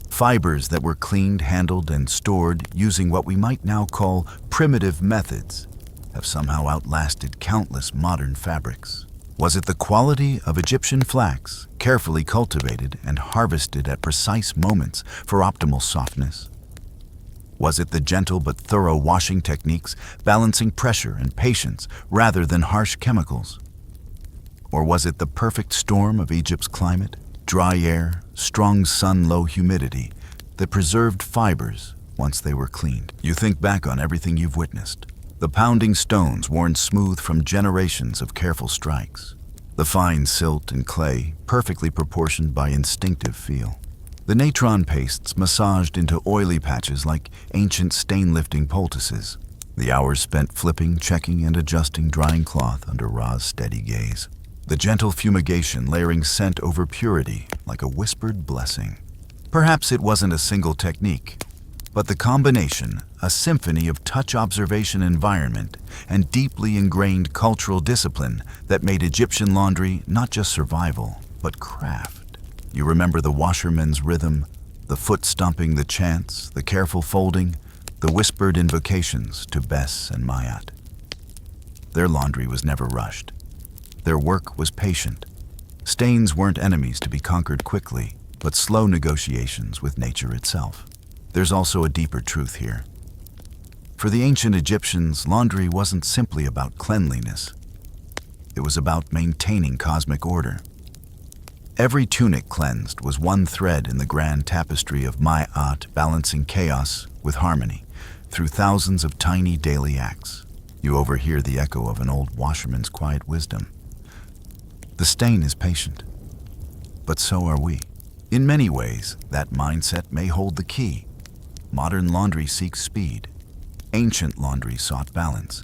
Fibers that were cleaned, handled, and stored using what we might now call primitive methods have somehow outlasted countless modern fabrics. Was it the quality of Egyptian flax, carefully cultivated and harvested at precise moments for optimal softness? Was it the gentle but thorough washing techniques, balancing pressure and patience rather than harsh chemicals? Or was it the perfect storm of Egypt's climate, dry air, strong sun, low humidity, that preserved fibers once they were cleaned? You think back on everything you've witnessed. The pounding stones worn smooth from generations of careful strikes. The fine silt and clay, perfectly proportioned by instinctive feel. The natron pastes massaged into oily patches like ancient stain-lifting poultices. The hours spent flipping, checking, and adjusting drying cloth under Ra's steady gaze. The gentle fumigation layering scent over purity like a whispered blessing. Perhaps it wasn't a single technique, but the combination, a symphony of touch, observation, environment, and deeply ingrained cultural discipline that made Egyptian laundry not just survival, but craft. You remember the washermen's rhythm, the foot stomping, the chants, the careful folding, the whispered invocations to Bes and Mayat. Their laundry was never rushed. Their work was patient. Stains weren't enemies to be conquered quickly, but slow negotiations with nature itself. There's also a deeper truth here. For the ancient Egyptians, laundry wasn't simply about cleanliness. It was about maintaining cosmic order. Every tunic cleansed was one thread in the grand tapestry of Mayat, balancing chaos with harmony through thousands of tiny daily acts. You overhear the echo of an old washerman's quiet wisdom. The stain is patient, but so are we. In many ways, that mindset may hold the key. Modern laundry seeks speed. Ancient laundry sought balance.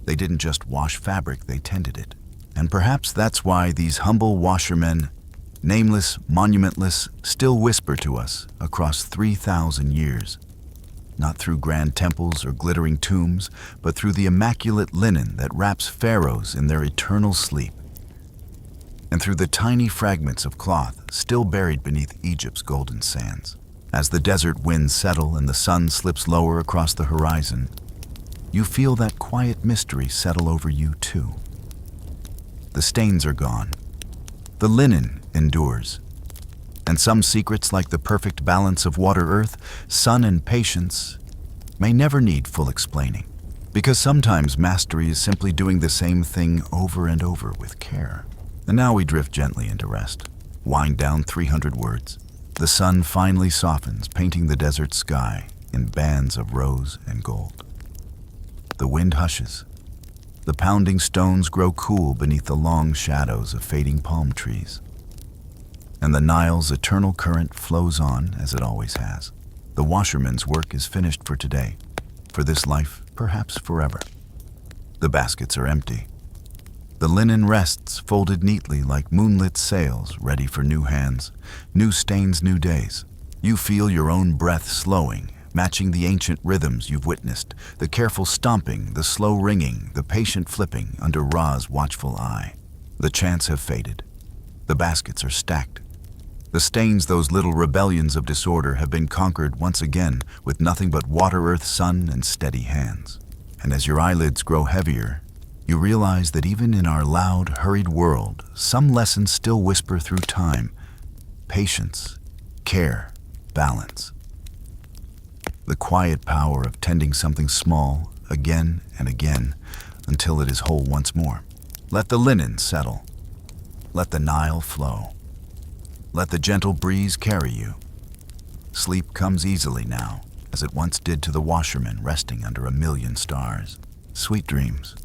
They didn't just wash fabric, they tended it. And perhaps that's why these humble washermen, nameless, monumentless, still whisper to us across 3,000 years. Not through grand temples or glittering tombs, but through the immaculate linen that wraps pharaohs in their eternal sleep. And through the tiny fragments of cloth still buried beneath Egypt's golden sands. As the desert winds settle and the sun slips lower across the horizon, you feel that quiet mystery settle over you too. The stains are gone. The linen endures. And some secrets, like the perfect balance of water, earth, sun, and patience, may never need full explaining. Because sometimes mastery is simply doing the same thing over and over with care. And now we drift gently into rest. Wind down 300 words. The sun finally softens, painting the desert sky in bands of rose and gold. The wind hushes. The pounding stones grow cool beneath the long shadows of fading palm trees. And the Nile's eternal current flows on as it always has. The washerman's work is finished for today, for this life, perhaps forever. The baskets are empty. The linen rests folded neatly like moonlit sails, ready for new hands, new stains, new days. You feel your own breath slowing, matching the ancient rhythms you've witnessed, the careful stomping, the slow ringing, the patient flipping under Ra's watchful eye. The chants have faded. The baskets are stacked. The stains, those little rebellions of disorder, have been conquered once again with nothing but water, earth, sun, and steady hands. And as your eyelids grow heavier, you realize that even in our loud, hurried world, some lessons still whisper through time: patience, care, balance. The quiet power of tending something small again and again until it is whole once more. Let the linen settle. Let the Nile flow. Let the gentle breeze carry you. Sleep comes easily now, as it once did to the washerman resting under a million stars. Sweet dreams.